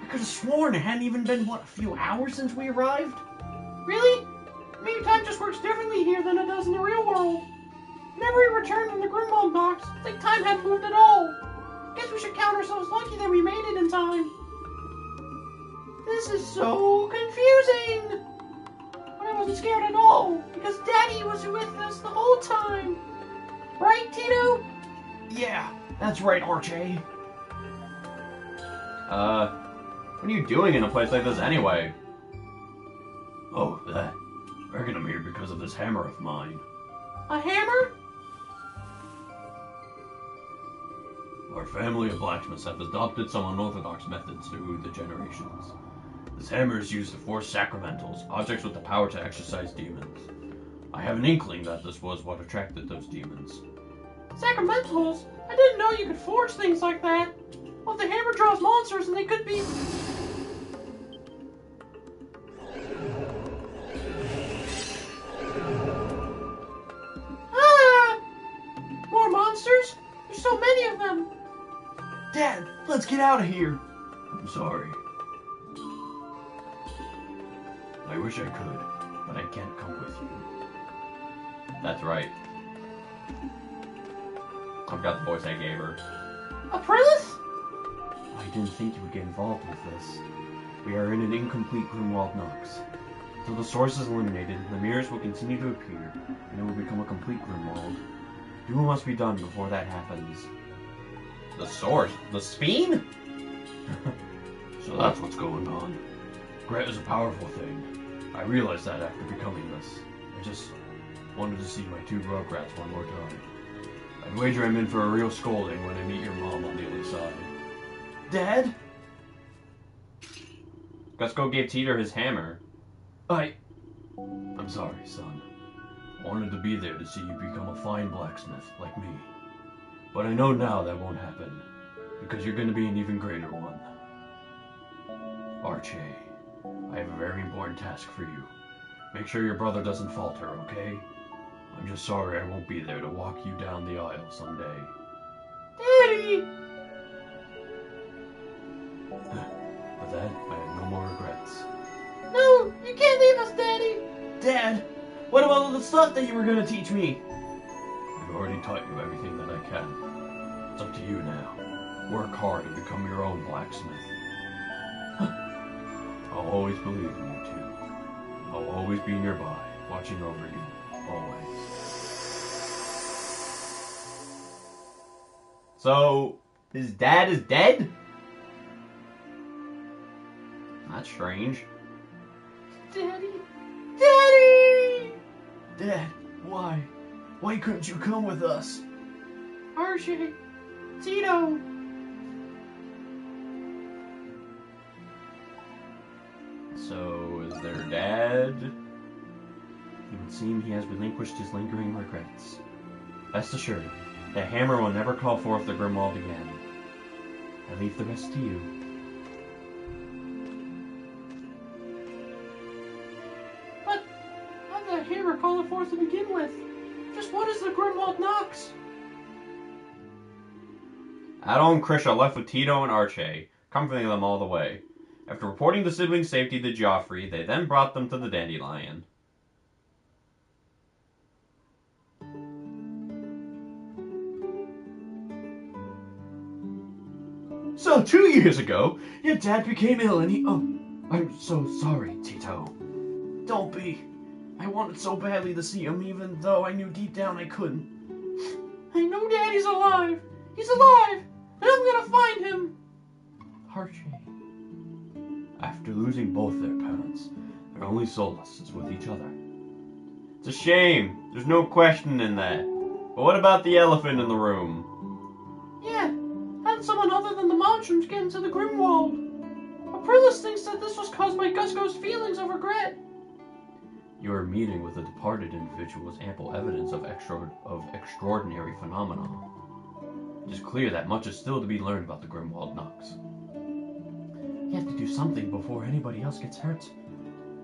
I could have sworn it hadn't even been, what, a few hours since we arrived? Really? Maybe time just works differently here than it does in the real world. Whenever we returned from the Grimwald Nox, it's like time hadn't moved at all. Guess we should count ourselves lucky that we made it in time. This is so confusing. But I wasn't scared at all, because Daddy was with us the whole time. Right, Tito? Yeah, that's right, Archie. What are you doing in a place like this anyway? Oh, that. I reckon I'm here because of this hammer of mine. A hammer? Our family of blacksmiths have adopted some unorthodox methods through the generations. This hammer is used to force sacramentals, objects with the power to exorcise demons. I have an inkling that this was what attracted those demons. Sacramentals? I didn't know you could forge things like that. Well, the hammer draws monsters and they could be... Ah! More monsters? There's so many of them. Dad, let's get out of here. I'm sorry. I wish I could, but I can't come with you. That's right. I've got the voice I gave her. Apprentice? I didn't think you would get involved with this. We are in an incomplete Grimwald Nox. Until the source is eliminated, the mirrors will continue to appear, and it will become a complete Grimwald. Duel must be done before that happens. The source? The Speen? So that's what's going on. Grit is a powerful thing. I realized that after becoming this. I just wanted to see my two rugrats one more time. I'd wager I'm in for a real scolding when I meet your mom on the other side. Dad? Gusco gave Teeter his hammer. I'm sorry, son. I wanted to be there to see you become a fine blacksmith like me. But I know now that won't happen, because you're going to be an even greater one. Archie, I have a very important task for you. Make sure your brother doesn't falter, okay? I'm just sorry I won't be there to walk you down the aisle someday. Daddy! With that, I have no more regrets. No, you can't leave us, Daddy! Dad, what about all the stuff that you were going to teach me? I've already taught you everything that I can. It's up to you now. Work hard and become your own blacksmith. I'll always believe in you two. I'll always be nearby, watching over you, always. So, his dad is dead? That's strange. Daddy! Daddy! Dad, why? Why couldn't you come with us? Archie! Tito! So, is their dad? It would seem he has relinquished his lingering regrets. Rest assured, the hammer will never call forth the Grimwald again. I leave the rest to you. But how'd the hammer call it forth to begin with? Just what is the Grimwald Nox? Adol and Krisha left with Tito and Archie, comforting them all the way. After reporting the siblings' safety to Joffrey, they then brought them to the Dandelion. So 2 years ago, your dad became ill and he... Oh, I'm so sorry, Tito. Don't be. I wanted so badly to see him, even though I knew deep down I couldn't. I know Daddy's alive! He's alive! And I'm gonna find him! Archie. After losing both their parents, their only solace is with each other. It's a shame. There's no question in that. But what about the elephant in the room? Yeah, how did someone other than the Monstrums get into the Grimwald? Aprilis thinks that this was caused by Gusco's feelings of regret. Your meeting with a departed individual was ample evidence of extraordinary phenomena. It is clear that much is still to be learned about the Grimwald Nox. You have to do something before anybody else gets hurt.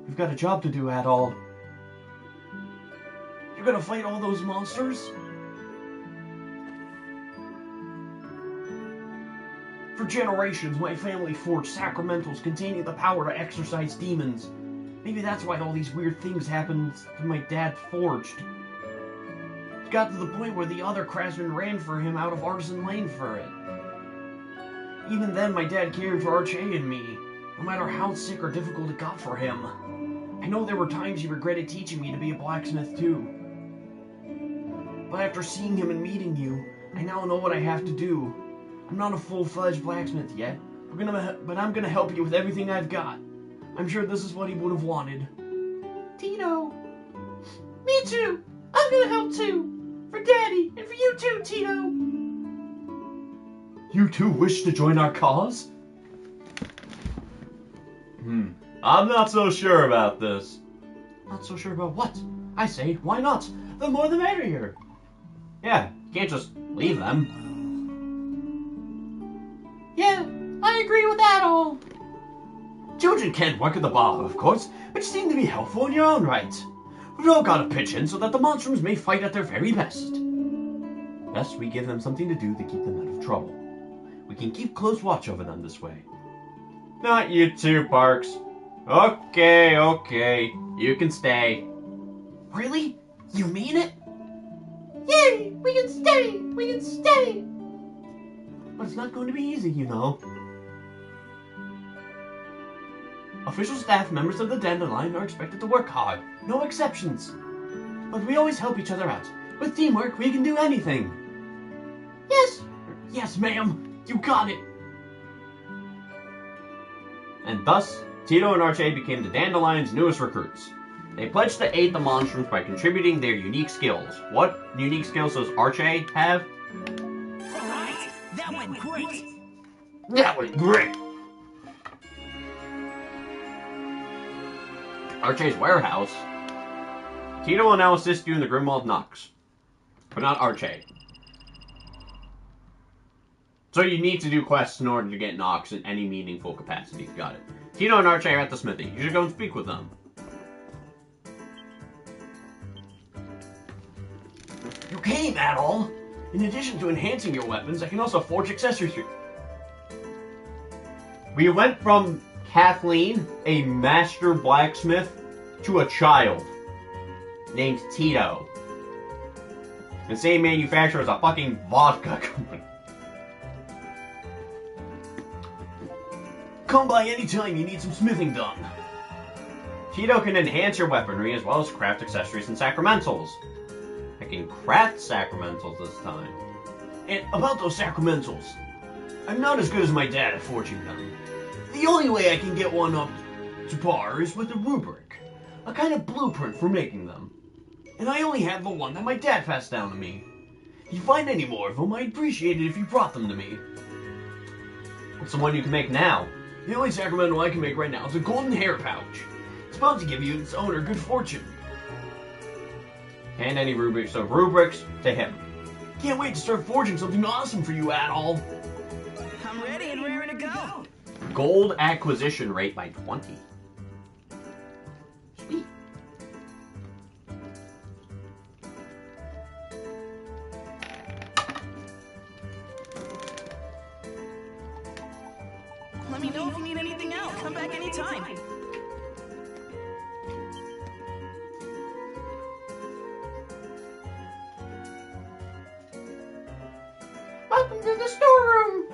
We've got a job to do, Adol. You're gonna fight all those monsters? For generations, my family forged sacramentals containing the power to exorcise demons. Maybe that's why all these weird things happened that my dad forged. It got to the point where the other craftsmen ran for him out of Artisan Lane for it. Even then, my dad cared for Archie and me, no matter how sick or difficult it got for him. I know there were times he regretted teaching me to be a blacksmith too. But after seeing him and meeting you, I now know what I have to do. I'm not a full-fledged blacksmith yet, but I'm gonna help you with everything I've got. I'm sure this is what he would have wanted. Tito! Me too! I'm gonna help too! For Daddy, and for you too, Tito! You two wish to join our cause? I'm not so sure about this. Not so sure about what? I say, why not? The more the merrier. Yeah, you can't just leave them. Yeah, I agree with that all. Children can't work at the bar, of course, but you seem to be helpful in your own right. We've all got to pitch in so that the Monstrums may fight at their very best. Thus, we give them something to do to keep them out of trouble. We can keep close watch over them this way. Not you two, Parks. Okay, you can stay. Really? You mean it? Yay! We can stay! We can stay! But it's not going to be easy, you know. Official staff members of the Dandelion are expected to work hard. No exceptions. But we always help each other out. With teamwork, we can do anything. Yes! Yes, ma'am. You got it. And thus, Tito and Archie became the Dandelion's newest recruits. They pledge to aid the Monstrums by contributing their unique skills. What unique skills does Archie have? Alright, that went great! That was great! Archie's warehouse. Tito will now assist you in the Grimwald Nox. But not Archie. So you need to do quests in order to get Nox in any meaningful capacity. Got it. Tito and Archie are at the smithy. You should go and speak with them. You came, Adol! In addition to enhancing your weapons, I can also forge accessories for you. We went from Kathleen, a master blacksmith, to a child named Tito. The same manufacturer as a fucking vodka company. Come by anytime you need some smithing done. Tito can enhance your weaponry as well as craft accessories and sacramentals. I can craft sacramentals this time. And about those sacramentals, I'm not as good as my dad at forging them. The only way I can get one up to par is with a rubric, a kind of blueprint for making them. And I only have the one that my dad passed down to me. If you find any more of them, I'd appreciate it if you brought them to me. What's the one you can make now? The only sacramental I can make right now is a golden hair pouch. It's supposed to give you its owner good fortune. Hand any rubrics of rubrics to him. Can't wait to start forging something awesome for you, Adol. I'm ready and raring to go. Gold acquisition rate by 20. Sweet. Let me know if you need anything else. Come back anytime. Welcome to the storeroom.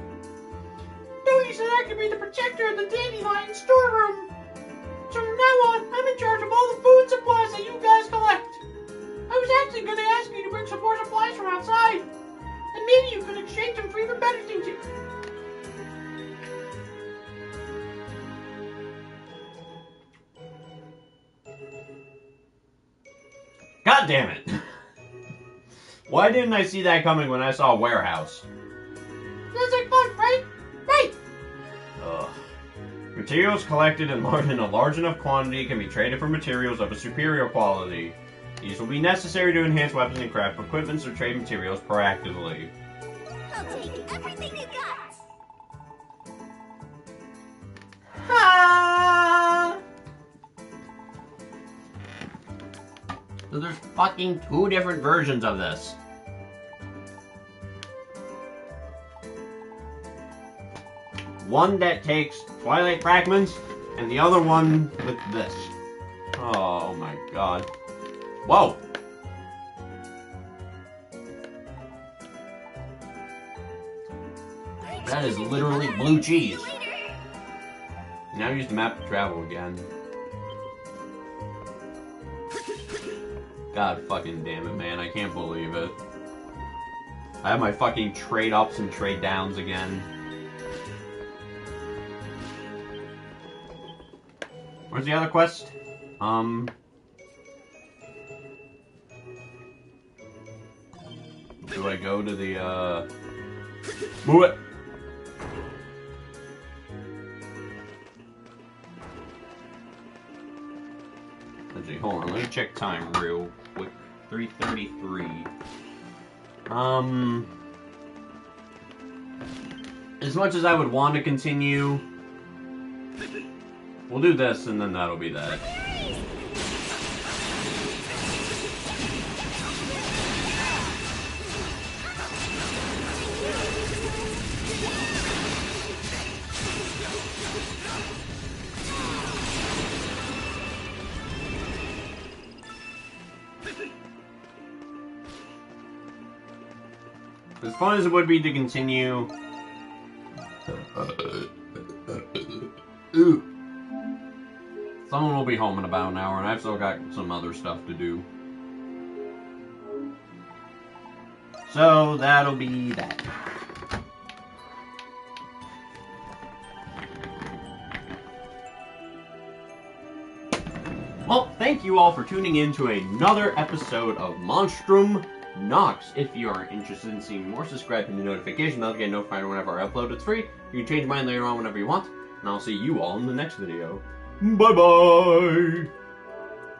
Dewey said I could be the protector of the dandelion storeroom. So from now on, I'm in charge of all the food supplies that you guys collect. I was actually going to ask you to bring some more supplies from outside. And maybe you could exchange them for even better things. God damn it. Why didn't I see that coming when I saw warehouse? Sounds like fun, right? Right! Ugh. Materials collected and in a large enough quantity can be traded for materials of a superior quality. These will be necessary to enhance weapons and craft equipment or trade materials proactively. I'll take everything you got! Ah! So there's fucking 2 different versions of this. One that takes Twilight Fragments, and the other one with this. Oh my god. Whoa! That is literally blue cheese. Now use the map to travel again. God fucking damn it, man. I can't believe it. I have my fucking trade ups and trade downs again. Where's the other quest? Do I go to the, Move it! Let's see, hold on, let me check time real quick. 3:33. As much as I would want to continue, we'll do this and then that'll be that. As fun as it would be to continue... Someone will be home in about an hour, and I've still got some other stuff to do. So, that'll be that. Well, thank you all for tuning in to another episode of Monstrum Nox. If you are interested in seeing more, subscribe to the notification bell to get notified whenever I upload. It's free. You can change mine later on whenever you want. And I'll see you all in the next video. Bye-bye!